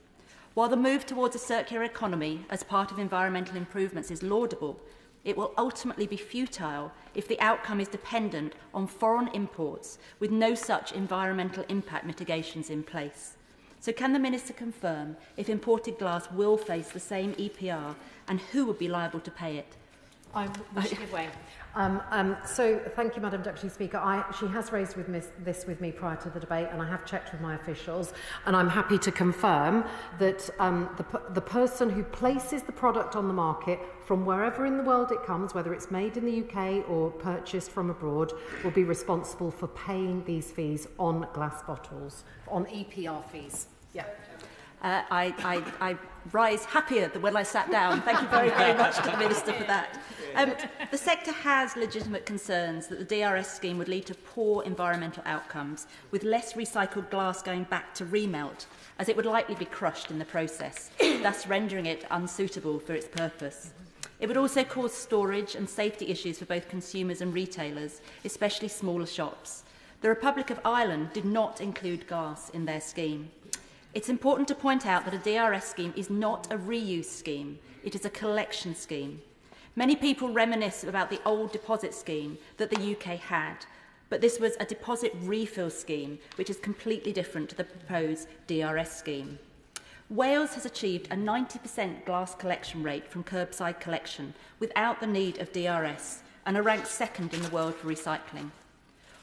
While the move towards a circular economy as part of environmental improvements is laudable, It will ultimately be futile if the outcome is dependent on foreign imports with no such environmental impact mitigations in place. So can the Minister confirm if imported glass will face the same EPR and who would be liable to pay it? I wish to give way. So thank you, Madam Deputy Speaker. She has raised this with me prior to the debate, and I have checked with my officials, and I'm happy to confirm that the person who places the product on the market from wherever in the world it comes, whether it's made in the UK or purchased from abroad, will be responsible for paying these fees on glass bottles, on EPR fees. Yeah. I rise happier than when I sat down. Thank you very, very much to the Minister for that. The sector has legitimate concerns that the DRS scheme would lead to poor environmental outcomes, with less recycled glass going back to remelt, as it would likely be crushed in the process, thus rendering it unsuitable for its purpose. It would also cause storage and safety issues for both consumers and retailers, especially smaller shops. The Republic of Ireland did not include glass in their scheme. It's important to point out that a DRS scheme is not a reuse scheme, it is a collection scheme. Many people reminisce about the old deposit scheme that the UK had, but this was a deposit refill scheme, which is completely different to the proposed DRS scheme. Wales has achieved a 90% glass collection rate from curbside collection without the need of DRS and are ranked second in the world for recycling.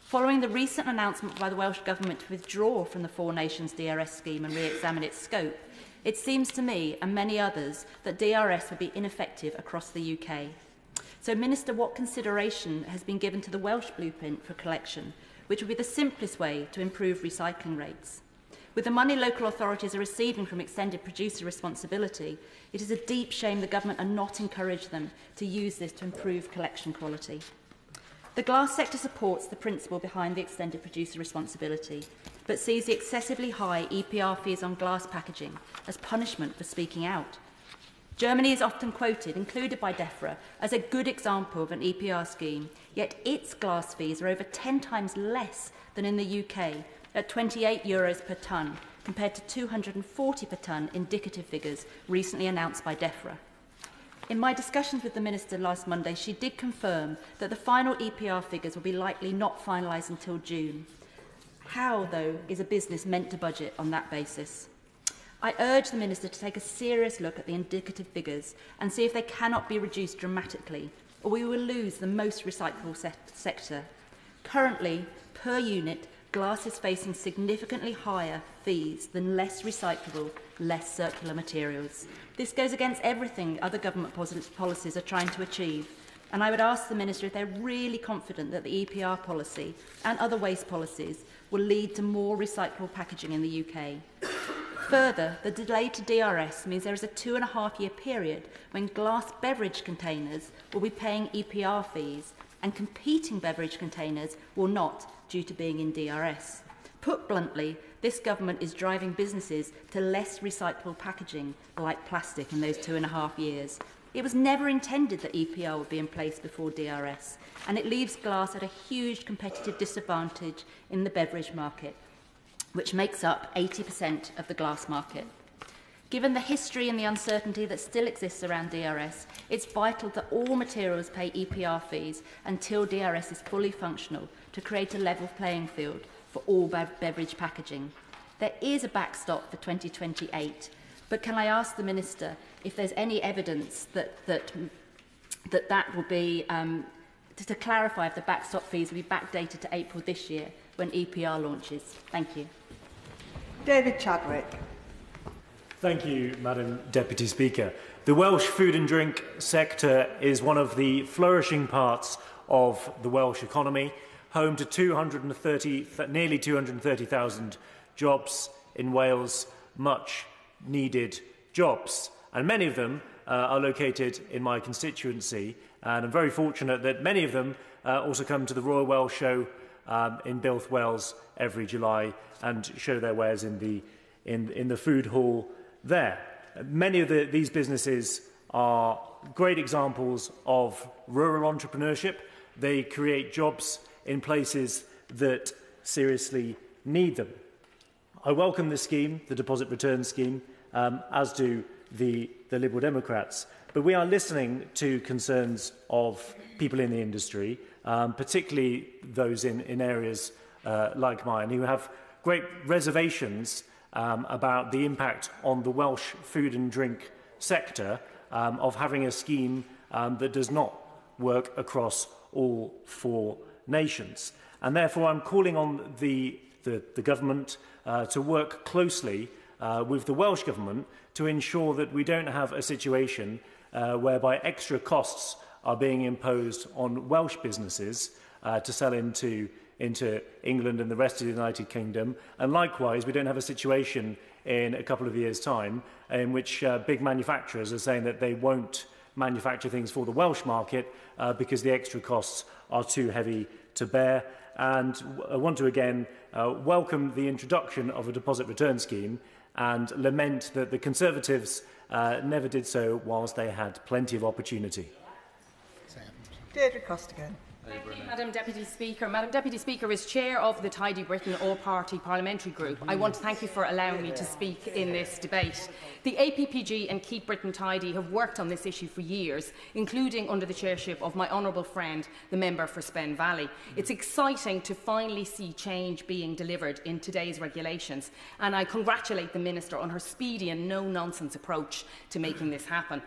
Following the recent announcement by the Welsh Government to withdraw from the Four Nations DRS scheme and re-examine its scope, it seems to me and many others that DRS will be ineffective across the UK. So, Minister, what consideration has been given to the Welsh blueprint for collection, which would be the simplest way to improve recycling rates? With the money local authorities are receiving from extended producer responsibility, it is a deep shame the government are not encouraging them to use this to improve collection quality. The glass sector supports the principle behind the extended producer responsibility, but sees the excessively high EPR fees on glass packaging as punishment for speaking out. Germany is often quoted, included by DEFRA, as a good example of an EPR scheme, yet its glass fees are over 10 times less than in the UK, at €28 per tonne, compared to £240 per tonne indicative figures recently announced by DEFRA. In my discussions with the Minister last Monday, she did confirm that the final EPR figures will be likely not finalised until June. How, though, is a business meant to budget on that basis? I urge the Minister to take a serious look at the indicative figures and see if they cannot be reduced dramatically, or we will lose the most recyclable sector. Currently, per unit, glass is facing significantly higher fees than less recyclable, less circular materials. This goes against everything other government policies are trying to achieve, and I would ask the Minister if they're really confident that the EPR policy and other waste policies will lead to more recyclable packaging in the UK. Further, the delay to DRS means there is a 2.5-year period when glass beverage containers will be paying EPR fees and competing beverage containers will not, due to being in DRS. Put bluntly, this government is driving businesses to less recyclable packaging, like plastic, in those 2.5 years. It was never intended that EPR would be in place before DRS, and it leaves glass at a huge competitive disadvantage in the beverage market, which makes up 80% of the glass market. Given the history and the uncertainty that still exists around DRS, it's vital that all materials pay EPR fees until DRS is fully functional to create a level playing field for all beverage packaging. There is a backstop for 2028, but can I ask the Minister if there's any evidence that will be, to clarify if the backstop fees will be backdated to April this year when EPR launches? Thank you. David Chadwick. Thank you, Madam Deputy Speaker. The Welsh food and drink sector is one of the flourishing parts of the Welsh economy, home to nearly 230,000 jobs in Wales, much needed jobs. And many of them are located in my constituency, and I'm very fortunate that many of them also come to the Royal Welsh Show in Builth, Wales every July and show their wares in the food hall there. Many of these businesses are great examples of rural entrepreneurship. They create jobs in places that seriously need them. I welcome this scheme, the deposit return scheme, as do the Liberal Democrats. But we are listening to concerns of people in the industry, particularly those in areas like mine, who have great reservations about the impact on the Welsh food and drink sector of having a scheme that does not work across all 4 nations. And therefore I'm calling on the government to work closely with the Welsh Government to ensure that we don't have a situation whereby extra costs are being imposed on Welsh businesses to sell into England and the rest of the United Kingdom. And likewise, we don't have a situation in a couple of years' time in which big manufacturers are saying that they won't manufacture things for the Welsh market because the extra costs are too heavy to bear. And I want to again welcome the introduction of a deposit return scheme and lament that the Conservatives never did so whilst they had plenty of opportunity. Deirdre Costigan. Thank you, Madam Deputy Speaker. Madam Deputy Speaker, as Chair of the Tidy Britain All-Party Parliamentary Group, I want to thank you for allowing me to speak in this debate. The APPG and Keep Britain Tidy have worked on this issue for years, including under the chairship of my honourable friend, the member for Spen Valley. It's exciting to finally see change being delivered in today's regulations, and I congratulate the Minister on her speedy and no-nonsense approach to making this happen.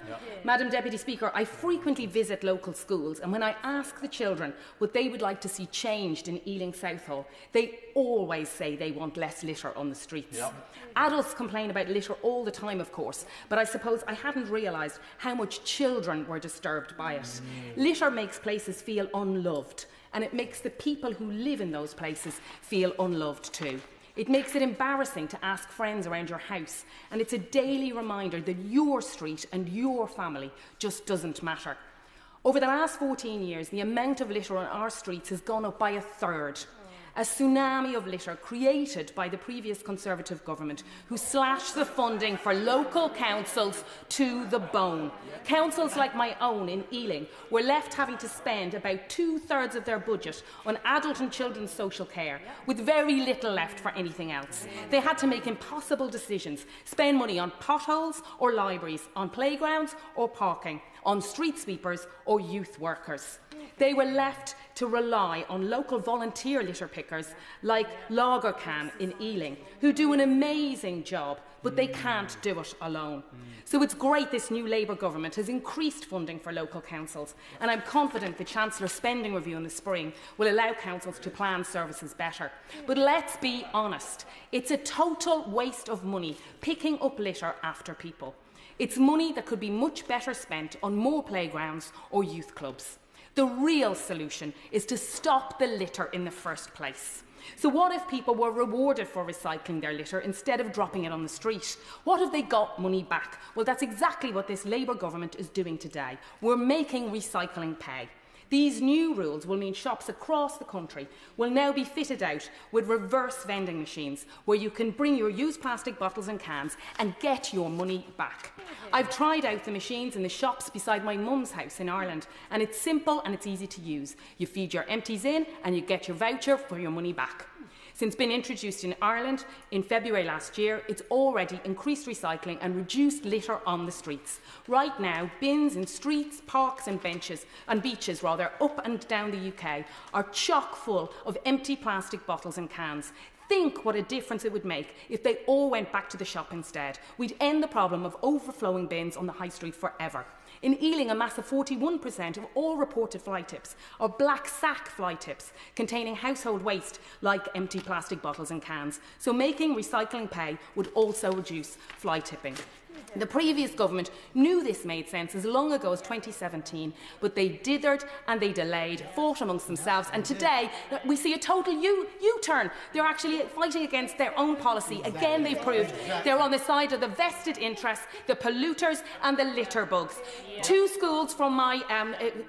Madam Deputy Speaker, I frequently visit local schools, and when I ask the children what they would like to see changed in Ealing Southall, they always say they want less litter on the streets. Adults complain about litter all the time, of course, but I suppose I hadn't realised how much children were disturbed by it. Litter makes places feel unloved, and it makes the people who live in those places feel unloved too. It makes it embarrassing to ask friends around your house, and it's a daily reminder that your street and your family just doesn't matter. Over the last 14 years, the amount of litter on our streets has gone up by 1/3. A tsunami of litter created by the previous Conservative government, who slashed the funding for local councils to the bone. Councils like my own in Ealing were left having to spend about 2/3 of their budget on adult and children's social care, with very little left for anything else. They had to make impossible decisions, spend money on potholes or libraries, on playgrounds or parking, on street sweepers or youth workers. They were left to rely on local volunteer litter pickers like Lagercan in Ealing, who do an amazing job, but they can't do it alone. So it's great this new Labour government has increased funding for local councils, and I'm confident the Chancellor's spending review in the spring will allow councils to plan services better. But let's be honest, it's a total waste of money picking up litter after people. It's money that could be much better spent on more playgrounds or youth clubs. The real solution is to stop the litter in the first place. So what if people were rewarded for recycling their litter instead of dropping it on the street? What if they got money back? Well, that's exactly what this Labour government is doing today. We're making recycling pay. These new rules will mean shops across the country will now be fitted out with reverse vending machines where you can bring your used plastic bottles and cans and get your money back. I've tried out the machines in the shops beside my mum's house in Ireland, and it's simple and it's easy to use. You feed your empties in and you get your voucher for your money back. Since being introduced in Ireland in February last year, it's already increased recycling and reduced litter on the streets. Right now, bins in streets, parks and beaches up and down the UK are chock full of empty plastic bottles and cans. Think what a difference it would make if they all went back to the shop instead. We'd end the problem of overflowing bins on the high street forever. In Ealing, a massive 41% of all reported fly tips are black sack fly tips containing household waste like empty plastic bottles and cans. So making recycling pay would also reduce fly tipping. The previous government knew this made sense as long ago as 2017, but they dithered and they delayed, fought amongst themselves, and today we see a total U-turn. They're actually fighting against their own policy. Again, they've proved they're on the side of the vested interests, the polluters and the litter bugs. Two schools from my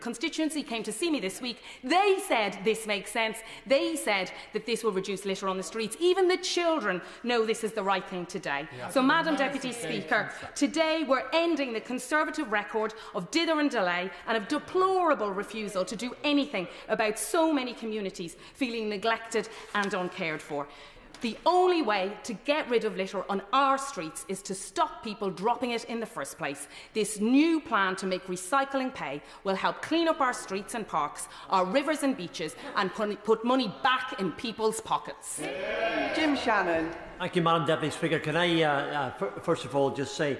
constituency came to see me this week. They said this makes sense. They said that this will reduce litter on the streets. Even the children know this is the right thing today. So, Madam Deputy Speaker, today we're ending the Conservative record of dither and delay and of deplorable refusal to do anything about so many communities feeling neglected and uncared for. The only way to get rid of litter on our streets is to stop people dropping it in the first place. This new plan to make recycling pay will help clean up our streets and parks, our rivers and beaches, and put money back in people's pockets. Jim Shannon. Thank you, Madam Deputy Speaker. Can I, first of all, just say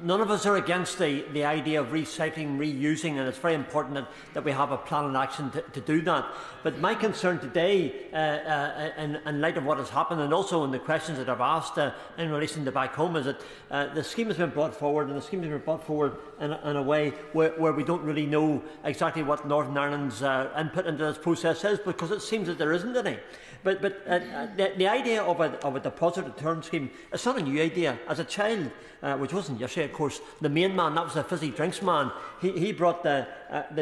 none of us are against the idea of recycling, reusing, and it's very important that we have a plan in action to do that. But my concern today, in light of what has happened, and also in the questions that I've asked in relation to back home, is that the scheme has been brought forward, and the scheme has been brought forward in a way where we don't really know exactly what Northern Ireland's input into this process is, because it seems that there isn't any. But the idea of a deposit return scheme, it's not a new idea. As a child, which wasn't yesterday, of course, the main man, that was a fizzy drinks man, he brought the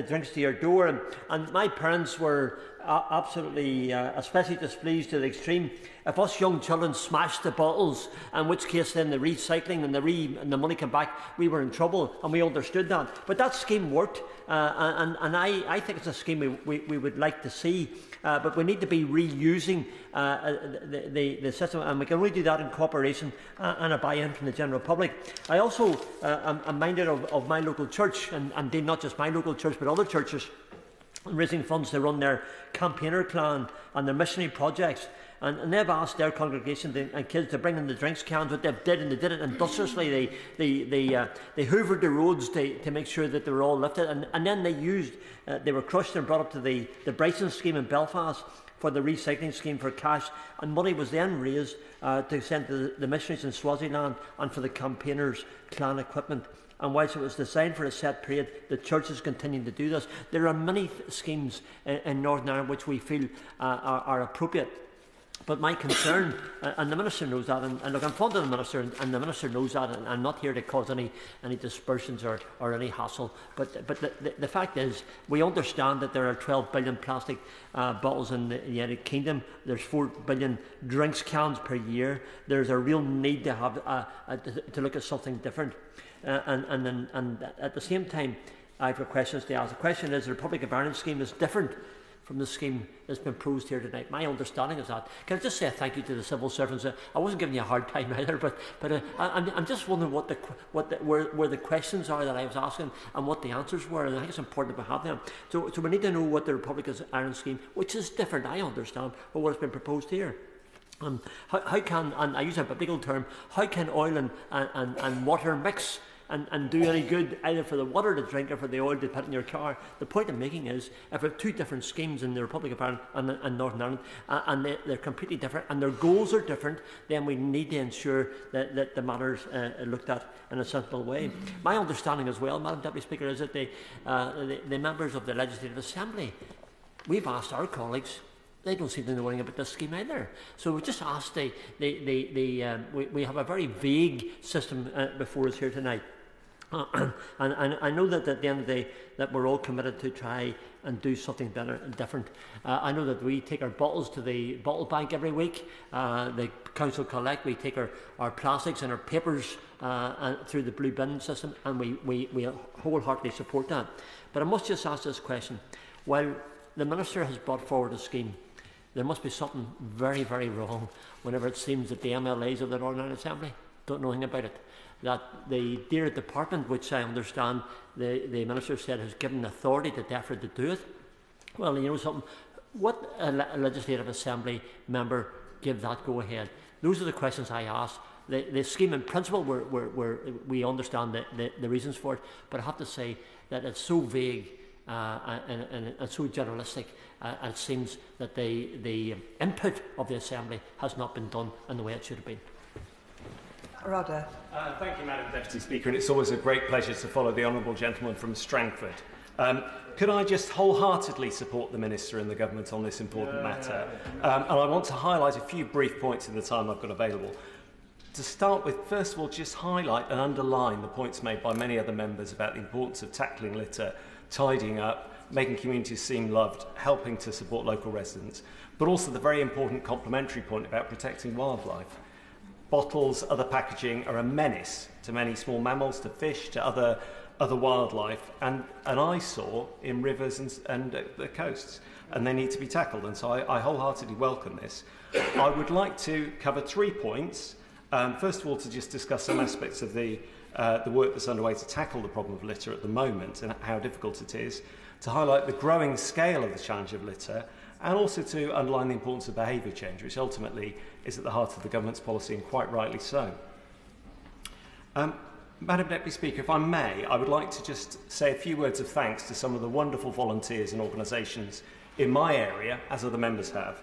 drinks to your door, and my parents were absolutely, especially displeased to the extreme. If us young children smashed the bottles, in which case then the recycling and the money came back, we were in trouble, and we understood that. But that scheme worked, and I think it's a scheme we would like to see. But we need to be reusing the system, and we can only do that in cooperation and a buy-in from the general public. I also am minded of my local church, and indeed not just my local church, but other churches, raising funds to run their campaigner clan and their missionary projects. And they've asked their congregation and kids to bring in the drinks cans, what they've did, and they did it industriously. They hoovered the roads to make sure that they were all lifted, and then they were crushed and brought up to the Bryson scheme in Belfast for the recycling scheme for cash, and money was then raised to send to the missionaries in Swaziland and for the campaigners' clan equipment. And whilst it was designed for a set period, the church is continuing to do this. There are many schemes in Northern Ireland which we feel are appropriate. But my concern, and the Minister knows that, and look, I'm fond of the Minister, and the Minister knows that, and I'm not here to cause any dispersions or any hassle, but the fact is, we understand that there are 12 billion plastic bottles in the United Kingdom, there's 4 billion drinks cans per year, there's a real need to have to look at something different, and at the same time, I have questions to ask. The question is, the Republic of Ireland scheme is different from the scheme that's been proposed here tonight. My understanding is that. Can I just say a thank you to the civil servants? I wasn't giving you a hard time either, but I'm just wondering where the questions are that I was asking and what the answers were, and I think it's important that we have them. So we need to know what the Republic of Ireland scheme, which is different, I understand, but what has been proposed here. How can, and I use a biblical term, how can oil and water mix and do any good either for the water to drink or for the oil to put in your car? The point I'm making is, if we have two different schemes in the Republic of Ireland and Northern Ireland, and they're completely different and their goals are different, then we need to ensure that the matters are looked at in a sensible way. My understanding as well, Madam Deputy Speaker, is that the members of the Legislative Assembly, we've asked our colleagues, they don't seem to know anything about this scheme either. So we've just asked we have a very vague system before us here tonight. And I know that at the end of the day that we're all committed to try and do something better and different. I know that we take our bottles to the bottle bank every week. The council collect, we take our plastics and our papers through the blue bin system, and we wholeheartedly support that. But I must just ask this question. While the Minister has brought forward a scheme, there must be something very, very wrong whenever it seems that the MLAs of the Northern Ireland Assembly don't know anything about it. That the DAERA department, which I understand the Minister said has given authority to DEFRA to do it, well, you know something, what a Legislative Assembly member give that go-ahead? Those are the questions I ask. The scheme in principle, we understand the reasons for it, but I have to say that it's so vague and so generalistic, it seems that the input of the Assembly has not been done in the way it should have been. Rodder. Thank you, Madam Deputy Speaker, and it's always a great pleasure to follow the honourable gentleman from Strangford. Could I just wholeheartedly support the Minister and the Government on this important matter? And I want to highlight a few brief points in the time I've got available. To start with, first of all, just highlight and underline the points made by many other members about the importance of tackling litter, tidying up, making communities seem loved, helping to support local residents, but also the very important complementary point about protecting wildlife. Bottles, other packaging are a menace to many small mammals, to fish, to other wildlife, and an eyesore in rivers and the coasts. and they need to be tackled. And so I wholeheartedly welcome this. I would like to cover 3 points. First of all, to just discuss some aspects of the work that's underway to tackle the problem of litter at the moment and how difficult it is, to highlight the growing scale of the challenge of litter, and also to underline the importance of behaviour change, which ultimately is at the heart of the government's policy, and quite rightly so. Madam Deputy Speaker, if I may, I would like to just say a few words of thanks to some of the wonderful volunteers and organisations in my area, as other members have,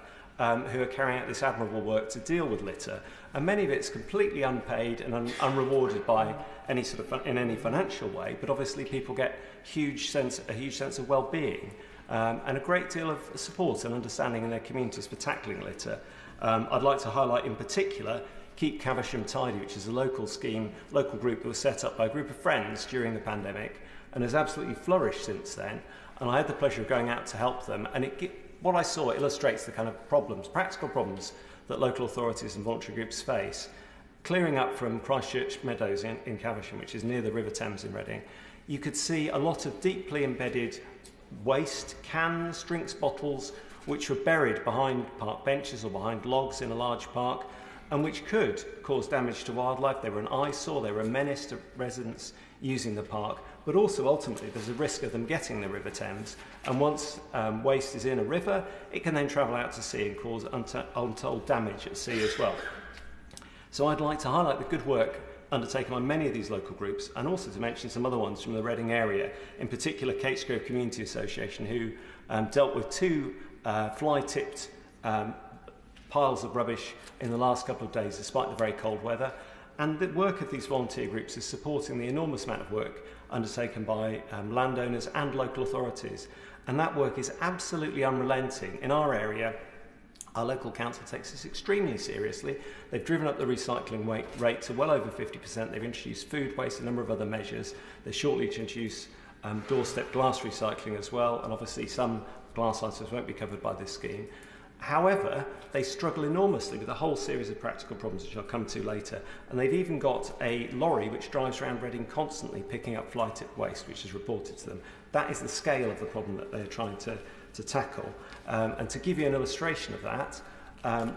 who are carrying out this admirable work to deal with litter, and many of it's completely unpaid and unrewarded by any sort of in any financial way. But obviously, people get a huge sense of well-being and a great deal of support and understanding in their communities for tackling litter. I'd like to highlight in particular Keep Caversham Tidy, which is a local group that was set up by a group of friends during the pandemic and has absolutely flourished since then. And I had the pleasure of going out to help them, and what I saw illustrates the kind of practical problems that local authorities and voluntary groups face. Clearing up from Christchurch Meadows in Caversham, which is near the River Thames in Reading, you could see a lot of deeply embedded waste, cans, drinks, bottles, which were buried behind park benches or behind logs in a large park, and which could cause damage to wildlife. They were an eyesore, they were a menace to residents using the park, but also ultimately there's a risk of them getting the River Thames, and once waste is in a river, it can then travel out to sea and cause untold damage at sea as well. So I'd like to highlight the good work undertaken by many of these local groups, and also to mention some other ones from the Reading area, in particular Catesgrove Community Association, who dealt with 2 fly-tipped piles of rubbish in the last couple of days, despite the very cold weather. And the work of these volunteer groups is supporting the enormous amount of work undertaken by landowners and local authorities. And that work is absolutely unrelenting. In our area, our local council takes this extremely seriously. They've driven up the recycling rate to well over 50%. They've introduced food waste, a number of other measures. They're shortly to introduce doorstep glass recycling as well, and obviously some glass items won't be covered by this scheme. However, they struggle enormously with a whole series of practical problems, which I'll come to later. And they've even got a lorry which drives around Reading constantly picking up fly-tip waste, which is reported to them. That is the scale of the problem that they're trying to tackle. And to give you an illustration of that,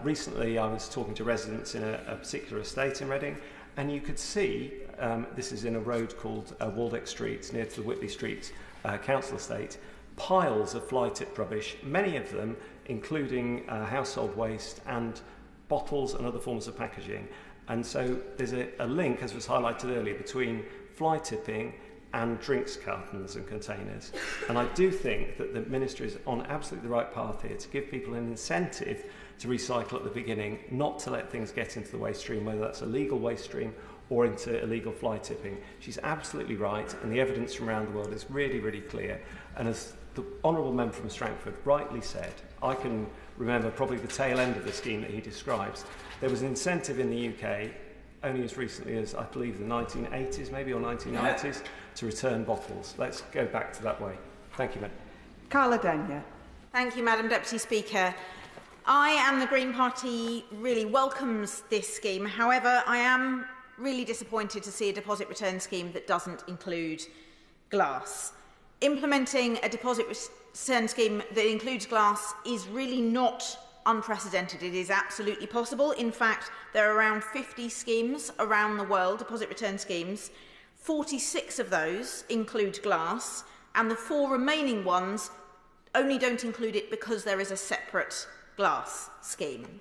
recently I was talking to residents in a particular estate in Reading, and you could see, this is in a road called Waldeck Street, near to the Whitley Street council estate, piles of fly-tip rubbish, many of them including household waste and bottles and other forms of packaging. And so there's a link, as was highlighted earlier, between fly tipping and drinks cartons and containers. And I do think that the Ministry is on absolutely the right path here to give people an incentive to recycle at the beginning, not to let things get into the waste stream, whether that's a legal waste stream or into illegal fly tipping. She's absolutely right, and the evidence from around the world is really, really clear. And as the Honourable Member from Strangford rightly said, I can remember probably the tail end of the scheme that he describes. There was an incentive in the UK, only as recently as I believe the 1980s maybe, or 1990s, to return bottles. Let's go back to that way. Thank you, Madam. Carla Denyer. Thank you, Madam Deputy Speaker. I and the Green Party really welcomes this scheme. However, I am really disappointed to see a deposit return scheme that doesn't include glass. Implementing a deposit return scheme that includes glass is really not unprecedented. It is absolutely possible. In fact, there are around 50 schemes around the world, deposit return schemes. 46 of those include glass, and the 4 remaining ones only don't include it because there is a separate glass scheme.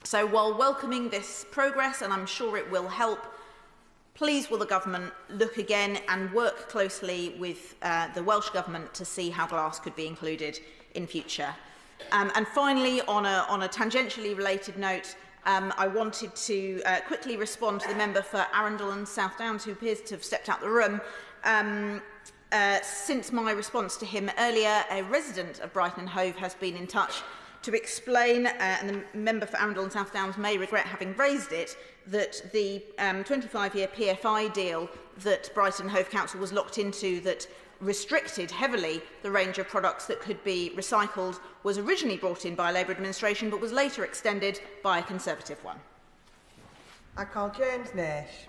So while welcoming this progress, and I'm sure it will help, please will the government look again and work closely with the Welsh Government to see how glass could be included in future. And finally, on a tangentially related note, I wanted to quickly respond to the member for Arundel and South Downs, who appears to have stepped out the room. Since my response to him earlier, a resident of Brighton and Hove has been in touch to explain, and the member for Arundel and South Downs may regret having raised it, that the 25-year PFI deal that Brighton and Hove Council was locked into that restricted heavily the range of products that could be recycled was originally brought in by a Labour administration but was later extended by a Conservative one. I call James Nash.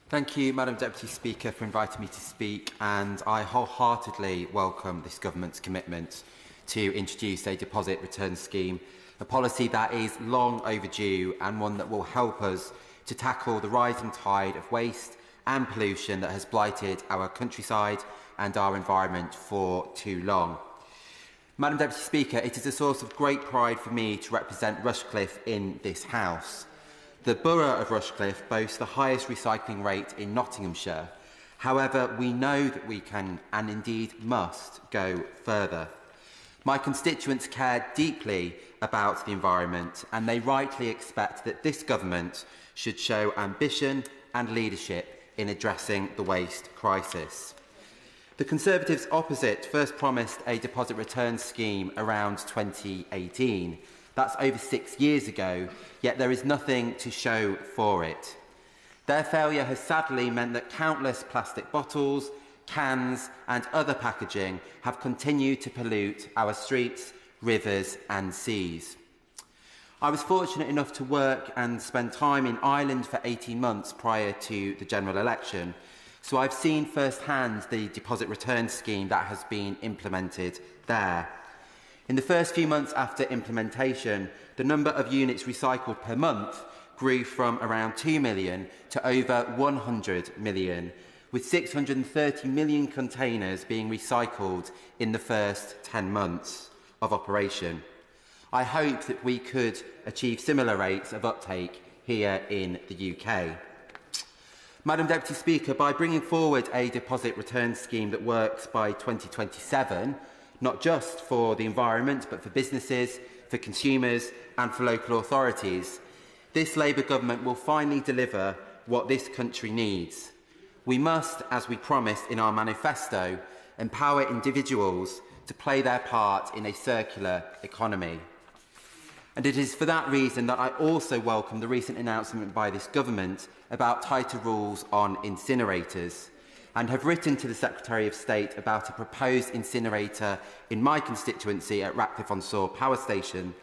Thank you, Madam Deputy Speaker, for inviting me to speak, and I wholeheartedly welcome this government's commitment to introduce a deposit return scheme, a policy that is long overdue and one that will help us to tackle the rising tide of waste and pollution that has blighted our countryside and our environment for too long. Madam Deputy Speaker, it is a source of great pride for me to represent Rushcliffe in this House. The borough of Rushcliffe boasts the highest recycling rate in Nottinghamshire. However, we know that we can and indeed must go further. My constituents care deeply about the environment and they rightly expect that this government should show ambition and leadership in addressing the waste crisis. The Conservatives opposite first promised a deposit return scheme around 2018. That's over 6 years ago, yet there is nothing to show for it. Their failure has sadly meant that countless plastic bottles, cans and other packaging have continued to pollute our streets, rivers and seas. I was fortunate enough to work and spend time in Ireland for 18 months prior to the general election, so I've seen firsthand the deposit return scheme that has been implemented there. In the first few months after implementation, the number of units recycled per month grew from around 2 million to over 100 million, with 630 million containers being recycled in the first 10 months of operation. I hope that we could achieve similar rates of uptake here in the UK. Madam Deputy Speaker, by bringing forward a deposit return scheme that works by 2027, not just for the environment but for businesses, for consumers and for local authorities, this Labour government will finally deliver what this country needs. We must, as we promised in our manifesto, empower individuals to play their part in a circular economy. And it is for that reason that I also welcome the recent announcement by this government about tighter rules on incinerators, and have written to the Secretary of State about a proposed incinerator in my constituency at Ratcliffe-on-Soar Power Station,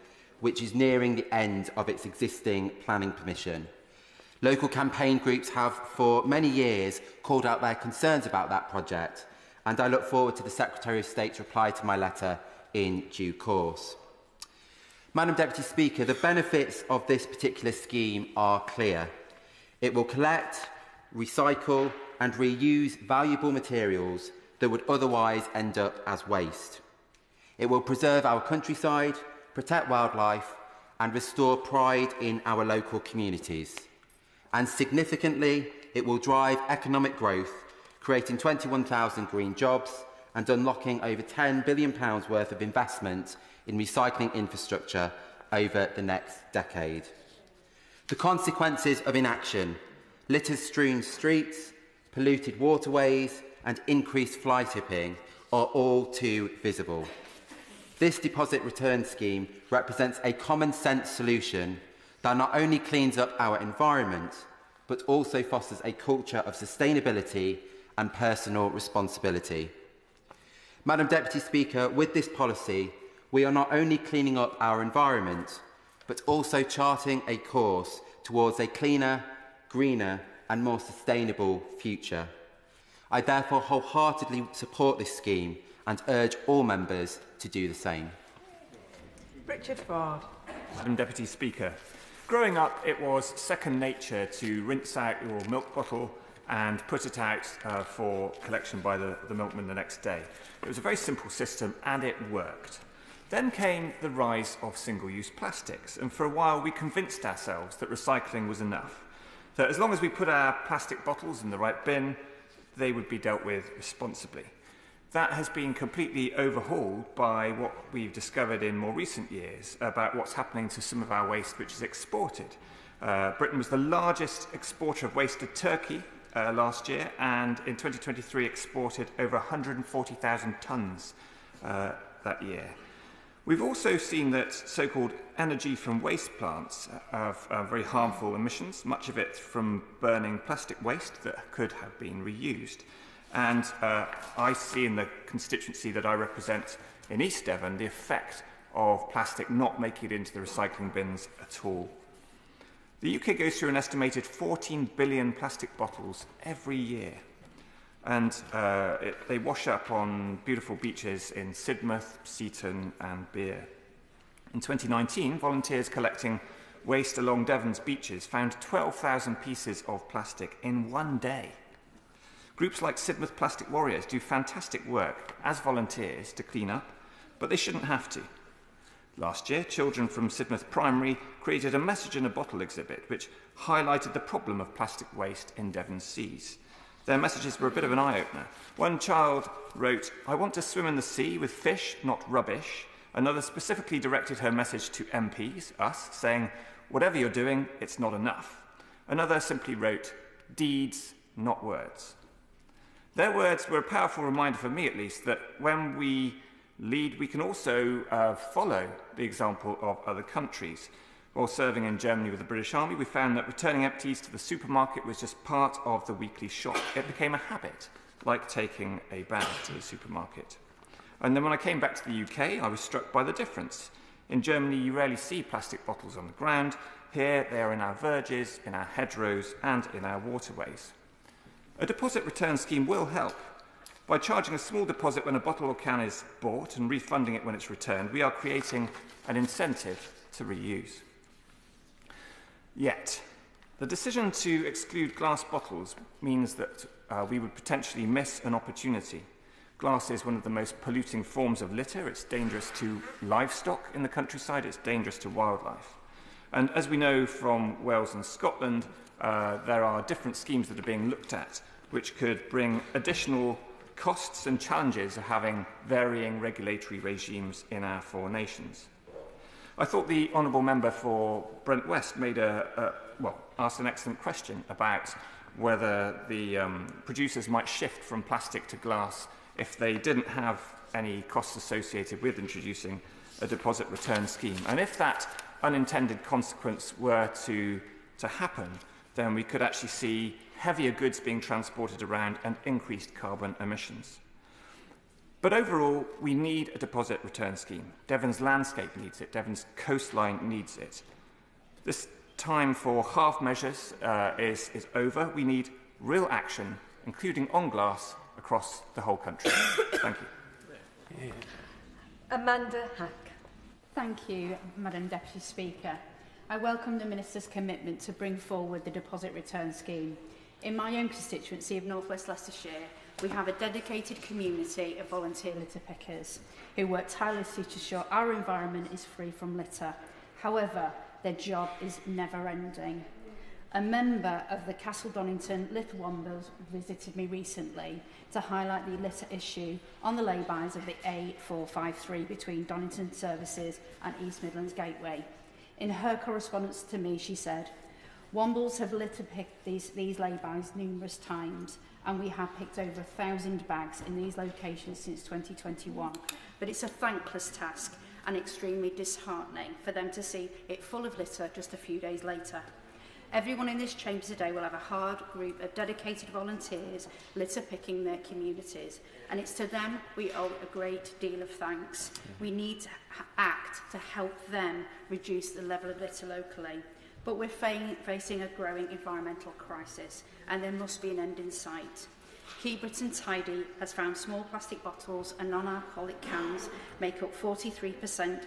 which is nearing the end of its existing planning permission. Local campaign groups have for many years called out their concerns about that project, and I look forward to the Secretary of State's reply to my letter in due course. Madam Deputy Speaker, the benefits of this particular scheme are clear. It will collect, recycle and reuse valuable materials that would otherwise end up as waste. It will preserve our countryside, protect wildlife and restore pride in our local communities. And significantly, it will drive economic growth, creating 21,000 green jobs and unlocking over £10 billion worth of investment in recycling infrastructure over the next decade. The consequences of inaction, litter-strewn streets, polluted waterways and increased fly tipping are all too visible. This deposit return scheme represents a common-sense solution that not only cleans up our environment, but also fosters a culture of sustainability and personal responsibility. Madam Deputy Speaker, with this policy, we are not only cleaning up our environment, but also charting a course towards a cleaner, greener and more sustainable future. I therefore wholeheartedly support this scheme and urge all members to do the same. Richard Ford. Madam Deputy Speaker, growing up it was second nature to rinse out your milk bottle and put it out for collection by the milkman the next day. It was a very simple system and it worked. Then came the rise of single-use plastics, and for a while we convinced ourselves that recycling was enough, that as long as we put our plastic bottles in the right bin, they would be dealt with responsibly. That has been completely overhauled by what we've discovered in more recent years about what's happening to some of our waste which is exported. Britain was the largest exporter of waste to Turkey last year, and in 2023 exported over 140,000 tonnes that year. We've also seen that so-called energy from waste plants have very harmful emissions, much of it from burning plastic waste that could have been reused. And I see in the constituency that I represent in East Devon the effect of plastic not making it into the recycling bins at all. The UK goes through an estimated 14 billion plastic bottles every year. and they wash up on beautiful beaches in Sidmouth, Seaton and Beer. In 2019, volunteers collecting waste along Devon's beaches found 12,000 pieces of plastic in one day. Groups like Sidmouth Plastic Warriors do fantastic work as volunteers to clean up, but they shouldn't have to. Last year, children from Sidmouth Primary created a message in a bottle exhibit which highlighted the problem of plastic waste in Devon's seas. Their messages were a bit of an eye-opener. One child wrote, "I want to swim in the sea with fish, not rubbish." Another specifically directed her message to MPs, us, saying, "Whatever you're doing, it's not enough." Another simply wrote, "Deeds, not words." Their words were a powerful reminder, for me at least, that when we lead, we can also follow the example of other countries. While serving in Germany with the British Army, we found that returning empties to the supermarket was just part of the weekly shop. It became a habit, like taking a bag to the supermarket. And then when I came back to the UK, I was struck by the difference. In Germany, you rarely see plastic bottles on the ground. Here, they are in our verges, in our hedgerows, and in our waterways. A deposit return scheme will help. By charging a small deposit when a bottle or can is bought and refunding it when it's returned, we are creating an incentive to reuse. Yet, the decision to exclude glass bottles means that we would potentially miss an opportunity. Glass is one of the most polluting forms of litter. It's dangerous to livestock in the countryside. It's dangerous to wildlife. And as we know from Wales and Scotland, there are different schemes that are being looked at which could bring additional costs and challenges of having varying regulatory regimes in our four nations. I thought the Honourable Member for Brent West asked an excellent question about whether the producers might shift from plastic to glass if they didn't have any costs associated with introducing a deposit return scheme. And if that unintended consequence were to happen, then we could actually see heavier goods being transported around and increased carbon emissions. But overall, we need a deposit return scheme. Devon's landscape needs it. Devon's coastline needs it. This time for half measures is over. We need real action, including on glass, across the whole country. Thank you. Amanda Hack. Thank you, Madam Deputy Speaker. I welcome the Minister's commitment to bring forward the deposit return scheme. In my own constituency of North West Leicestershire, we have a dedicated community of volunteer litter pickers who work tirelessly to ensure our environment is free from litter. However, their job is never-ending. A member of the Castle Donington Litter Wombles visited me recently to highlight the litter issue on the laybys of the A453 between Donington Services and East Midlands Gateway. In her correspondence to me, she said, "Wombles have litter picked these laybys numerous times, and we have picked over 1,000 bags in these locations since 2021. But it's a thankless task and extremely disheartening for them to see it full of litter just a few days later. Everyone in this chamber today will have a hard group of dedicated volunteers litter picking their communities, and it's to them we owe a great deal of thanks. We need to act to help them reduce the level of litter locally. But we're facing a growing environmental crisis, and there must be an end in sight. Keep Britain Tidy has found small plastic bottles and non-alcoholic cans make up 43%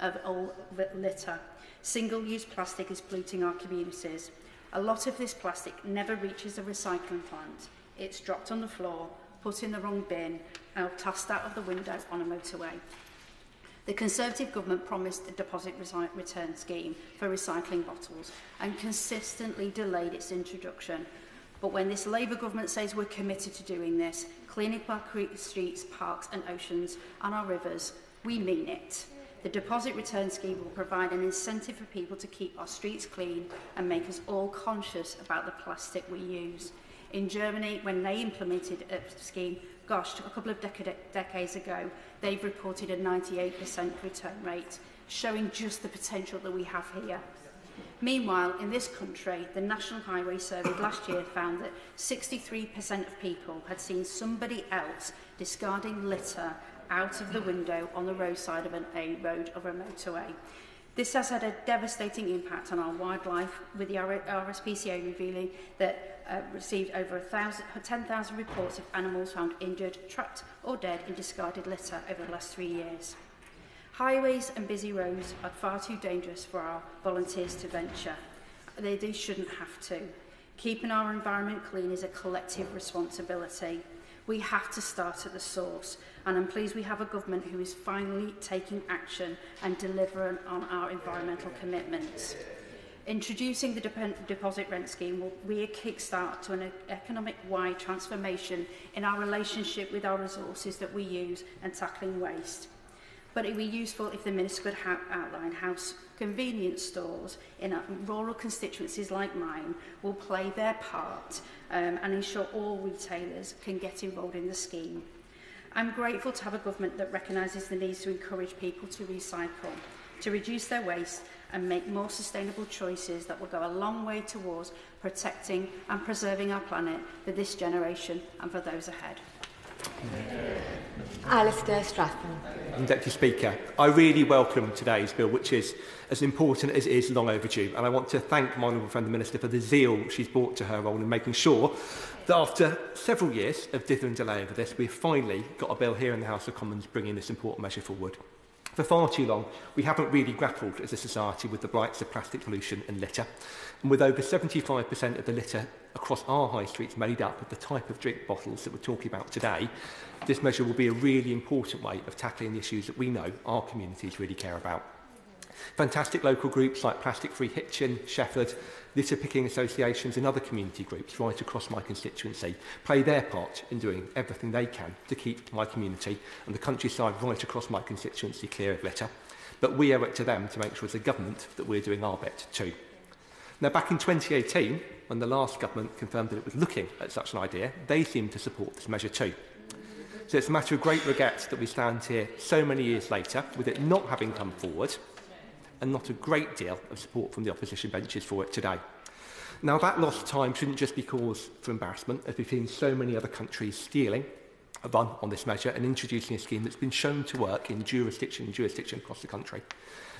of all litter. Single-use plastic is polluting our communities. A lot of this plastic never reaches a recycling plant. It's dropped on the floor, put in the wrong bin, and tossed out of the window on a motorway. The Conservative government promised a deposit return scheme for recycling bottles and consistently delayed its introduction. But when this Labour government says we're committed to doing this, cleaning up our streets, parks and oceans and our rivers, we mean it. The deposit return scheme will provide an incentive for people to keep our streets clean and make us all conscious about the plastic we use. In Germany, when they implemented a scheme, a couple of decades ago, they've reported a 98% return rate, showing just the potential that we have here. Meanwhile, in this country, the National Highway Survey last year found that 63% of people had seen somebody else discarding litter out of the window on the roadside of a road or a motorway. This has had a devastating impact on our wildlife, with the RSPCA revealing that received over 10,000 reports of animals found injured, trapped or dead in discarded litter over the last 3 years. Highways and busy roads are far too dangerous for our volunteers to venture. They shouldn't have to. Keeping our environment clean is a collective responsibility. We have to start at the source, and I'm pleased we have a government who is finally taking action and delivering on our environmental commitments. Introducing the deposit rent scheme will be a kickstart to an economic-wide transformation in our relationship with our resources that we use and tackling waste. But it would be useful if the Minister could outline how convenience stores in rural constituencies like mine will play their part and ensure all retailers can get involved in the scheme. I'm grateful to have a government that recognises the need to encourage people to recycle, to reduce their waste and make more sustainable choices that will go a long way towards protecting and preserving our planet for this generation and for those ahead. Alistair Strathern. Deputy Speaker, I really welcome today's bill, which is as important as it is long overdue, and I want to thank my honourable friend the Minister for the zeal she's brought to her role in making sure that after several years of dithering delay over this, we've finally got a bill here in the House of Commons bringing this important measure forward. For far too long, we haven't really grappled as a society with the blights of plastic pollution and litter. And with over 75% of the litter across our high streets made up of the type of drink bottles that we're talking about today, this measure will be a really important way of tackling the issues that we know our communities really care about. Fantastic local groups like Plastic Free Hitchin, Shefford, litter picking associations and other community groups right across my constituency play their part in doing everything they can to keep my community and the countryside right across my constituency clear of litter. But we owe it to them to make sure as a government that we're doing our bit too. Now, back in 2018, when the last government confirmed that it was looking at such an idea, they seemed to support this measure too. So it's a matter of great regret that we stand here so many years later with it not having come forward and not a great deal of support from the opposition benches for it today. Now, that lost time shouldn't just be cause for embarrassment, as we've seen so many other countries stealing a run on this measure and introducing a scheme that's been shown to work in jurisdiction across the country.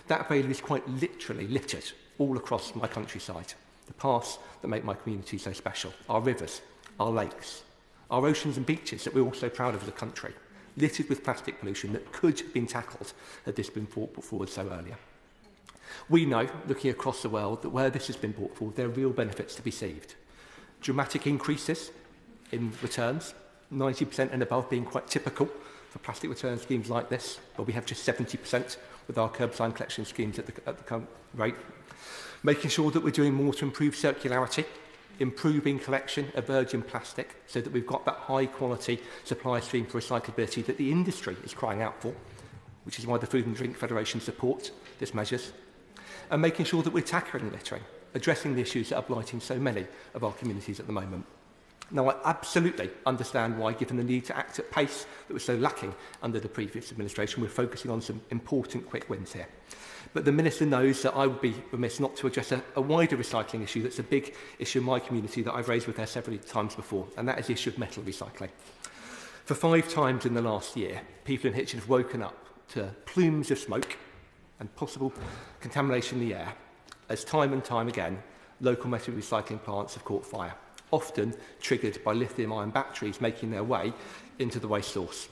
That vale is quite literally littered all across my countryside, the paths that make my community so special, our rivers, our lakes, our oceans and beaches that we're all so proud of as a country, littered with plastic pollution that could have been tackled had this been put forward so earlier. We know, looking across the world, that where this has been brought forward, there are real benefits to be received. Dramatic increases in returns, 90% and above being quite typical for plastic return schemes like this, but we have just 70% with our curbside collection schemes at the current rate. Making sure that we're doing more to improve circularity, improving collection of virgin plastic so that we've got that high quality supply stream for recyclability that the industry is crying out for, which is why the Food and Drink Federation supports these measures. And making sure that we're tackling littering, addressing the issues that are blighting so many of our communities at the moment. Now, I absolutely understand why, given the need to act at pace that was so lacking under the previous administration, we're focusing on some important quick wins here. But the Minister knows that I would be remiss not to address a wider recycling issue that's a big issue in my community that I've raised with her several times before, and that is the issue of metal recycling. For 5 times in the last year, people in Hitchin have woken up to plumes of smoke and possible contamination in the air, as time and time again, local metal recycling plants have caught fire, often triggered by lithium-ion batteries making their way into the waste source.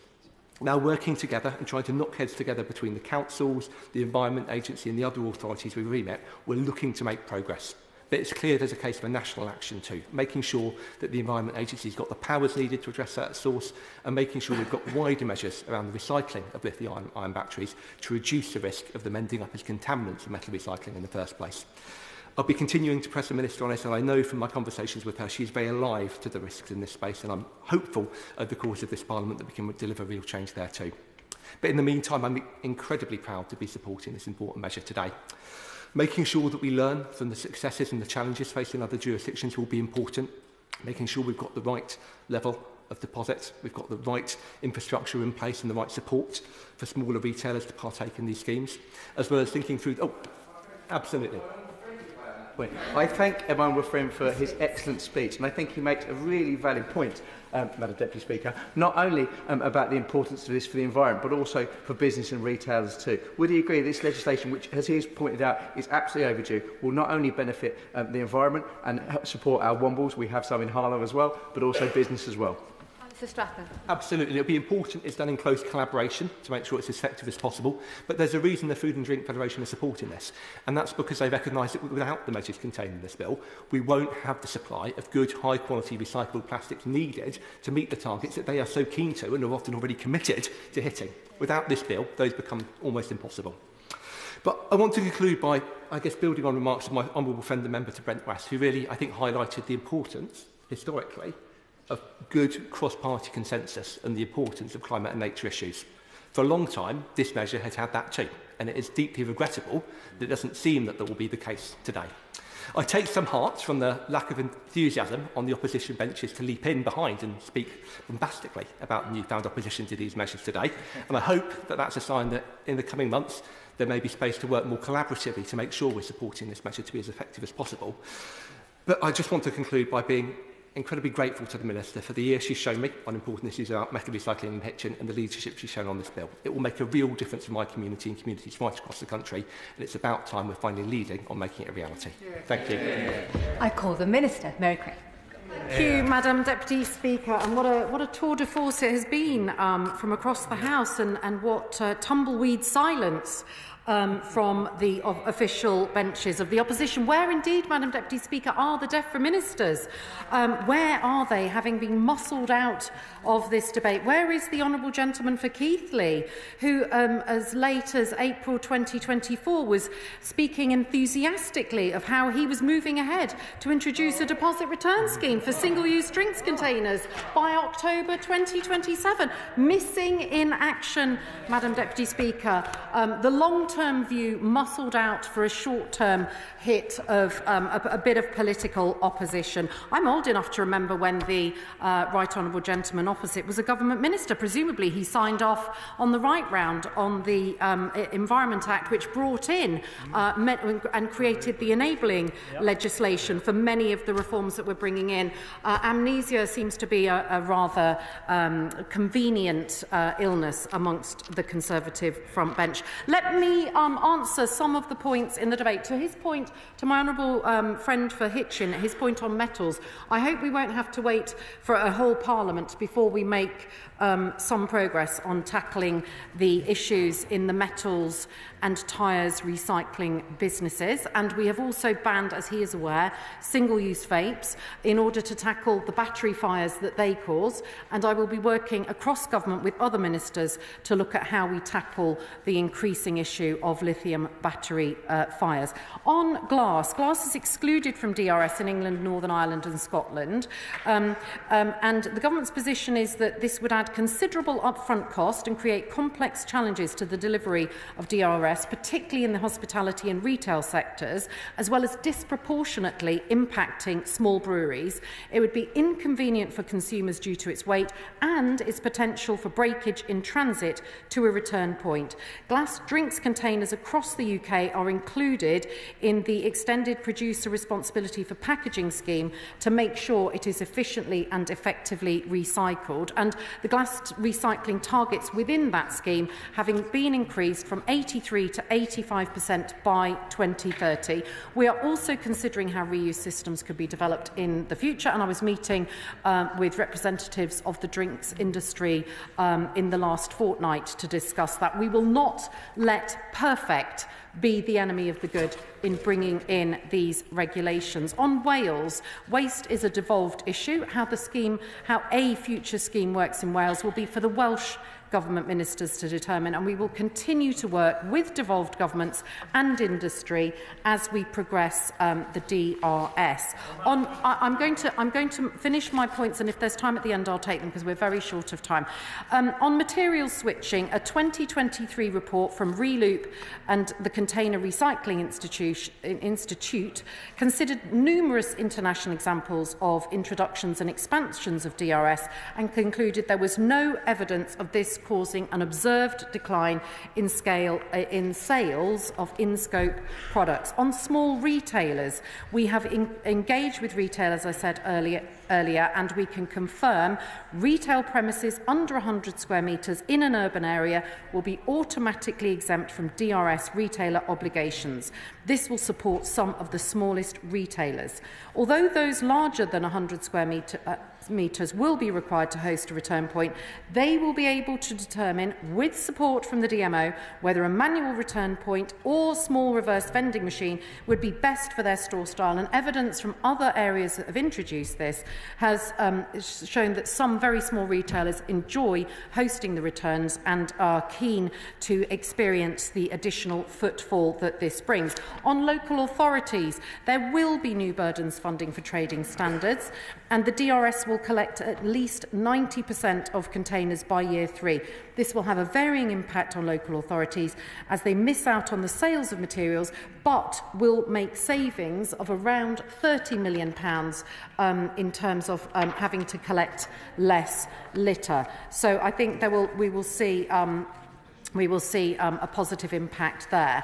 Now, working together and trying to knock heads together between the councils, the Environment Agency and the other authorities we remit, we're looking to make progress. But it's clear there's a case for national action too, making sure that the Environment Agency's got the powers needed to address that source and making sure we've got wider measures around the recycling of lithium-ion batteries to reduce the risk of them ending up as contaminants of metal recycling in the first place. I'll be continuing to press the Minister on this, and I know from my conversations with her she's very alive to the risks in this space, and I'm hopeful over the course of this Parliament that we can deliver real change there too. But in the meantime, I'm incredibly proud to be supporting this important measure today. Making sure that we learn from the successes and the challenges facing other jurisdictions will be important. Making sure we've got the right level of deposit, we've got the right infrastructure in place and the right support for smaller retailers to partake in these schemes, as well as thinking through... Oh, absolutely. point. I thank Emmanuel Friend for his excellent speech, and I think he makes a really valid point, Madam Deputy Speaker, not only about the importance of this for the environment, but also for business and retailers too. Would he agree this legislation, which, as he has pointed out, is absolutely overdue, will not only benefit the environment and help support our Wombles, we have some in Harlow as well, but also business as well? Mr. Stratton. Absolutely. It will be important it's done in close collaboration to make sure it's as effective as possible. But there's a reason the Food and Drink Federation is supporting this, and that's because they recognise that without the measures contained in this bill, we won't have the supply of good, high-quality recycled plastics needed to meet the targets that they are so keen to and are often already committed to hitting. Without this bill, those become almost impossible. But I want to conclude by, I guess, building on remarks of my honourable friend, the member to Brent West, who really, I think, highlighted the importance, historically, of good cross-party consensus and the importance of climate and nature issues. For a long time, this measure has had that too, and it is deeply regrettable that it doesn't seem that will be the case today. I take some heart from the lack of enthusiasm on the opposition benches to leap in behind and speak bombastically about newfound opposition to these measures today, and I hope that that's a sign that in the coming months there may be space to work more collaboratively to make sure we're supporting this measure to be as effective as possible. But I just want to conclude by being incredibly grateful to the Minister for the years she's shown me on important issues about metal recycling in Hitchin and the leadership she's shown on this bill. It will make a real difference in my community and communities right across the country, and it's about time we're finally leading on making it a reality. Thank you. I call the Minister. Mary Craig. Thank you, Madam Deputy Speaker. And what a tour de force it has been from across the House, and what tumbleweed silence from the official benches of the opposition. Where indeed, Madam Deputy Speaker, are the DEFRA ministers? Where are they, having been muscled out of this debate? Where is the Honourable Gentleman for Keighley, who as late as April 2024 was speaking enthusiastically of how he was moving ahead to introduce a deposit return scheme for single-use drinks containers by October 2027? Missing in action, Madam Deputy Speaker, the long-term view muscled out for a short-term hit of a bit of political opposition. I'm old enough to remember when the Right Honourable Gentleman opposite was a government minister. Presumably he signed off on the right round on the Environment Act, which brought in and created the enabling legislation for many of the reforms that we're bringing in. Amnesia seems to be a rather convenient illness amongst the Conservative front bench. Let me answer some of the points in the debate. To his point, to my honourable friend for Hitchin, his point on metals, I hope we won't have to wait for a whole Parliament before we make some progress on tackling the issues in the metals and tyres recycling businesses. And we have also banned, as he is aware, single-use vapes in order to tackle the battery fires that they cause. And I will be working across government with other ministers to look at how we tackle the increasing issue of lithium battery fires. On glass is excluded from DRS in England, Northern Ireland and Scotland. And the government's position is that this would add considerable upfront cost and create complex challenges to the delivery of DRS, particularly in the hospitality and retail sectors, as well as disproportionately impacting small breweries. It would be inconvenient for consumers due to its weight and its potential for breakage in transit to a return point. Glass drinks containers across the UK are included in the extended producer responsibility for packaging scheme to make sure it is efficiently and effectively recycled. And the glass recycling targets within that scheme having been increased from 83 to 85% by 2030. We are also considering how reuse systems could be developed in the future, and I was meeting with representatives of the drinks industry in the last fortnight to discuss that. We will not let perfect be the enemy of the good in bringing in these regulations. On Wales, waste is a devolved issue. How a future scheme works in Wales will be for the Welsh Government ministers to determine, and we will continue to work with devolved governments and industry as we progress the DRS. I'm going to finish my points, and if there's time at the end, I'll take them because we're very short of time. On materials switching, a 2023 report from Reloop and the Container Recycling Institute considered numerous international examples of introductions and expansions of DRS and concluded there was no evidence of this causing an observed decline in sales of in-scope products. On small retailers, we have engaged with retailers, I said earlier, and we can confirm retail premises under 100 square metres in an urban area will be automatically exempt from DRS retailer obligations. This will support some of the smallest retailers. Although those larger than 100 square metres will be required to host a return point, they will be able to determine, with support from the DMO, whether a manual return point or small reverse vending machine would be best for their store style. And evidence from other areas that have introduced this has shown that some very small retailers enjoy hosting the returns and are keen to experience the additional footfall that this brings. On local authorities, there will be new burdens funding for trading standards, and the DRS will collect at least 90% of containers by year 3. This will have a varying impact on local authorities as they miss out on the sales of materials, but will make savings of around £30 million in terms of having to collect less litter. So I think we will see a positive impact there.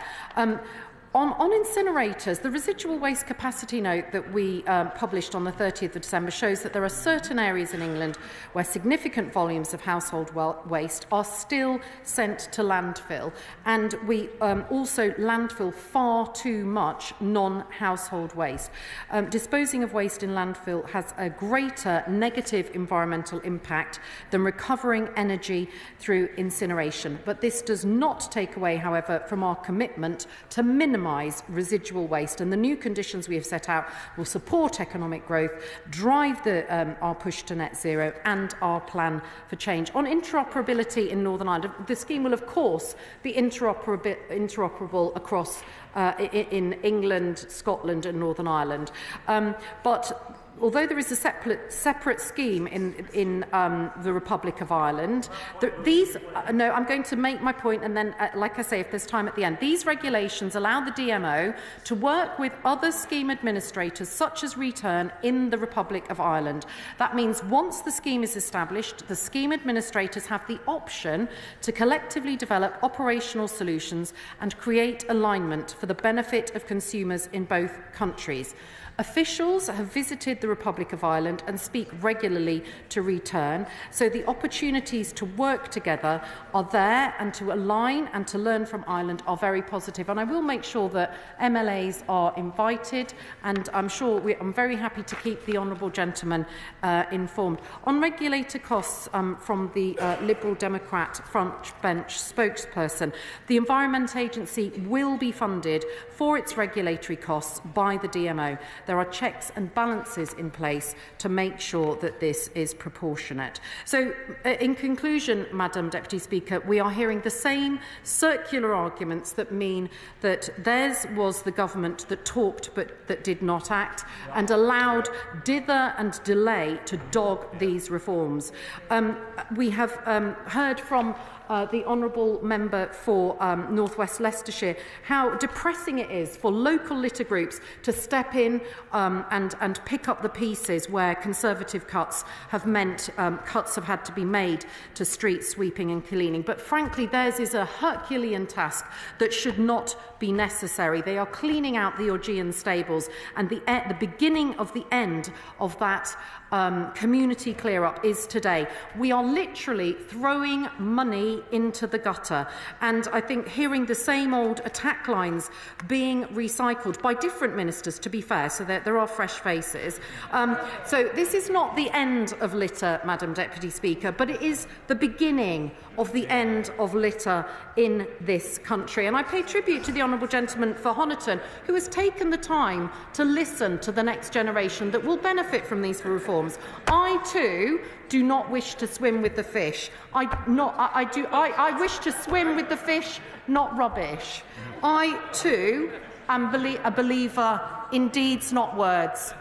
On incinerators, the residual waste capacity note that we published on the 30th of December shows that there are certain areas in England where significant volumes of household waste are still sent to landfill, and we also landfill far too much non-household waste. Disposing of waste in landfill has a greater negative environmental impact than recovering energy through incineration. But this does not take away, however, from our commitment to minimise residual waste, and the new conditions we have set out will support economic growth, drive our push to net zero and our plan for change. On interoperability in Northern Ireland, the scheme will of course be interoperable across in England, Scotland and Northern Ireland, but although there is a separate scheme in the Republic of Ireland, I'm going to make my point, and then, like I say, if there's time at the end, these regulations allow the DMO to work with other scheme administrators, such as Return, in the Republic of Ireland. That means once the scheme is established, the scheme administrators have the option to collectively develop operational solutions and create alignment for the benefit of consumers in both countries. Officials have visited the Republic of Ireland and speak regularly to Return, so the opportunities to work together are there, and to align and to learn from Ireland are very positive. And I will make sure that MLAs are invited, and I'm very happy to keep the honourable gentleman informed. On regulator costs, from the Liberal Democrat front bench spokesperson, the Environment Agency will be funded for its regulatory costs by the DMO. There are checks and balances in place to make sure that this is proportionate. So, in conclusion, Madam Deputy Speaker, we are hearing the same circular arguments that mean that theirs was the government that talked but that did not act, and allowed dither and delay to dog these reforms. We have heard from the honourable member for North West Leicestershire how depressing it is for local litter groups to step in and pick up the pieces where Conservative cuts have meant cuts have had to be made to street sweeping and cleaning. But frankly, theirs is a Herculean task that should not be necessary. They are cleaning out the Augean stables, and the beginning of the end of that community clear-up is today. We are literally throwing money into the gutter, and I think hearing the same old attack lines being recycled by different ministers, to be fair, so that there are fresh faces. So this is not the end of litter, Madam Deputy Speaker, but it is the beginning of the end of litter in this country. And I pay tribute to the honourable gentleman for Honiton, who has taken the time to listen to the next generation that will benefit from these reforms. I too do not wish to swim with the fish. I wish to swim with the fish, not rubbish. I too am a believer in deeds, not words.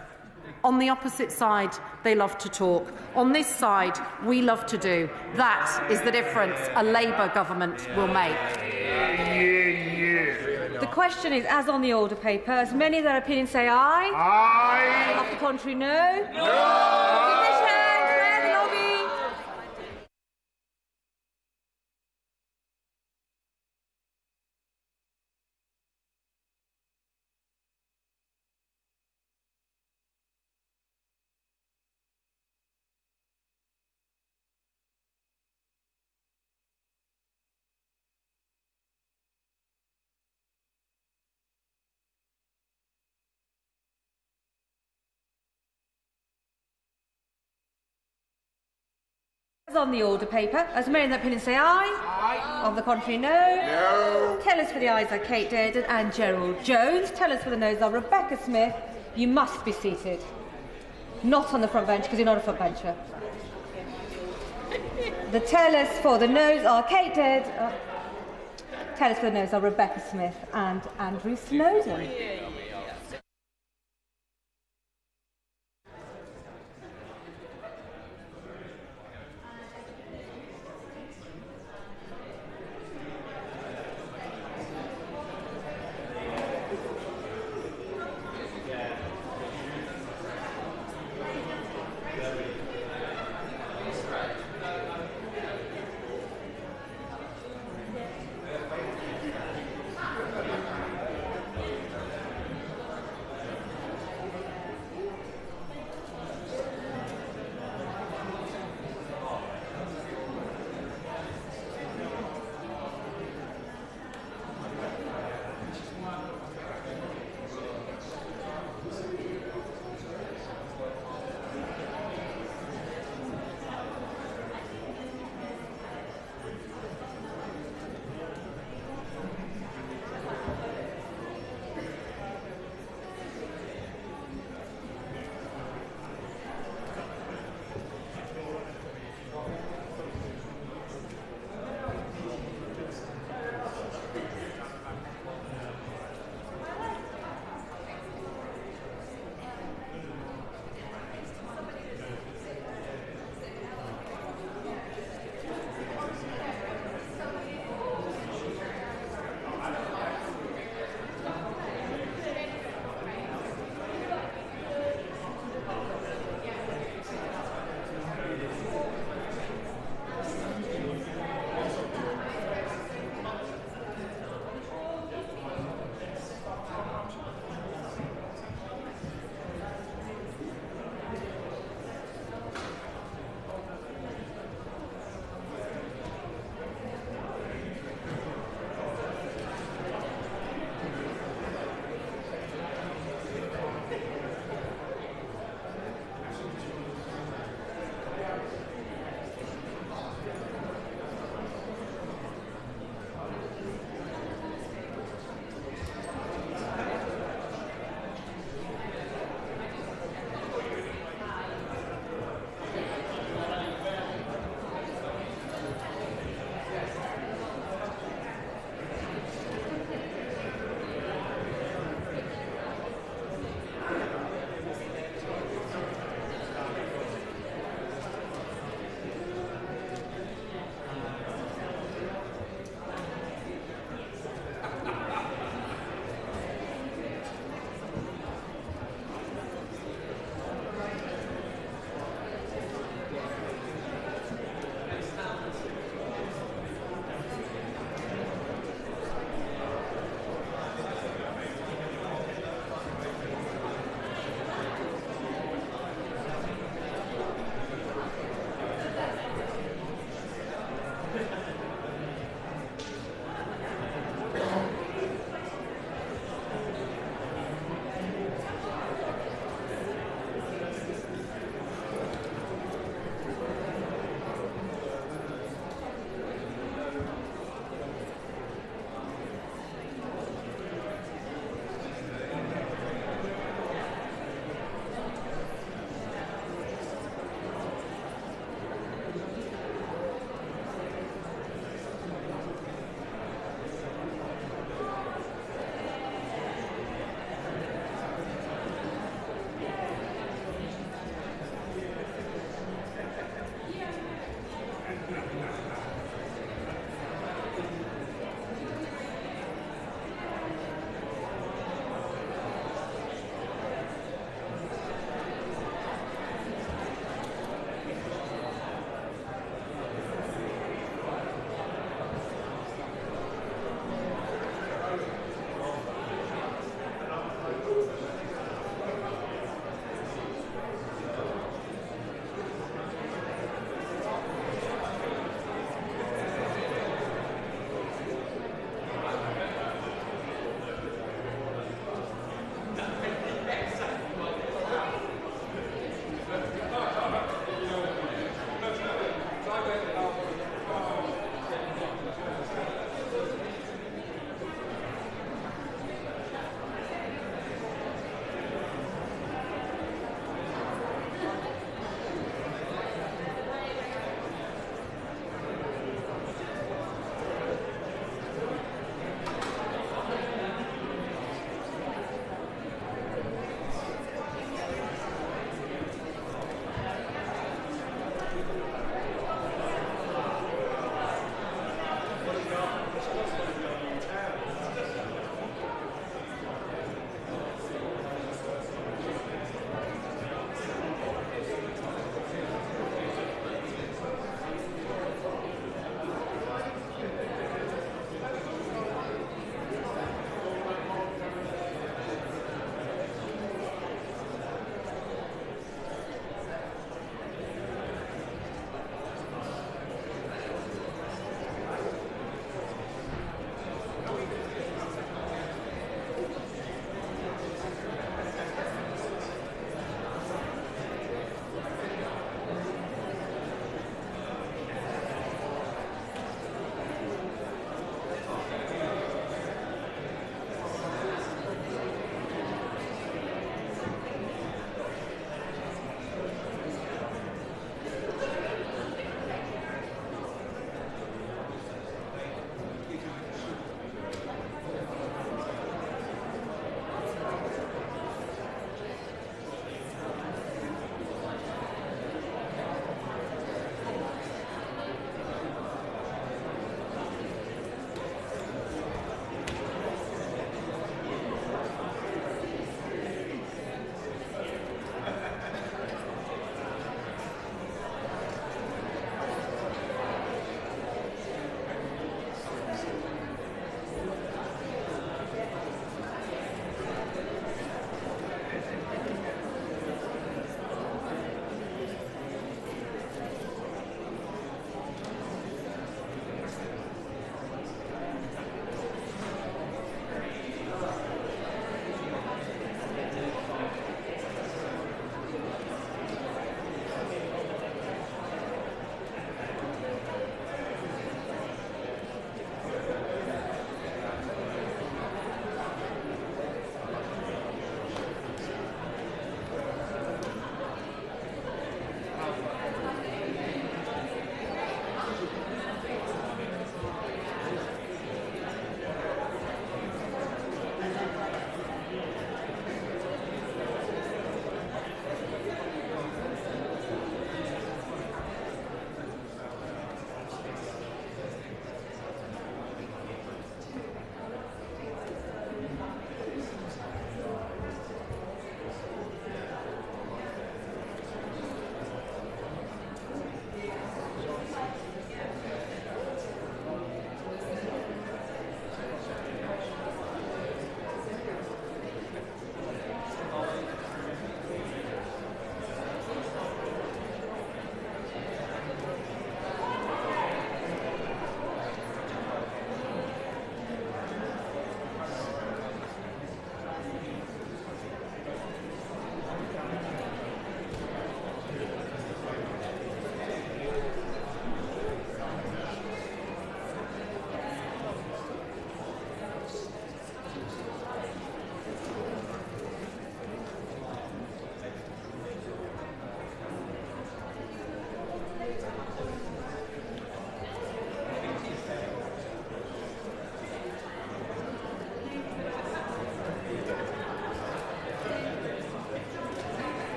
On the opposite side, they love to talk. On this side, we love to do. That is the difference a Labour government will make. The question is, as on the order paper, as many of their opinions say aye. Aye. Of the contrary, no. No. As on the order paper, as many in that opinion say aye. Aye. On the contrary, no. No. Tellers for the ayes are Kate Durden and Gerald Jones. Tellers for the noes are Rebecca Smith. You must be seated. Not on the front bench, because you're not a front bencher. The tellers for the noes are Kate Durden. Tellers for the noes are Rebecca Smith and Andrew Snowden.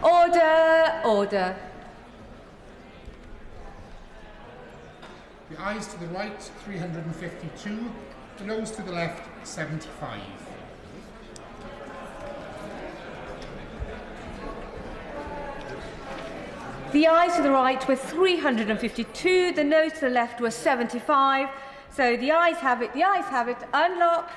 Order, order. The ayes to the right, 352. The noes to the left, 75. The ayes to the right were 352, the noes to the left were 75. So the ayes have it, Unlock.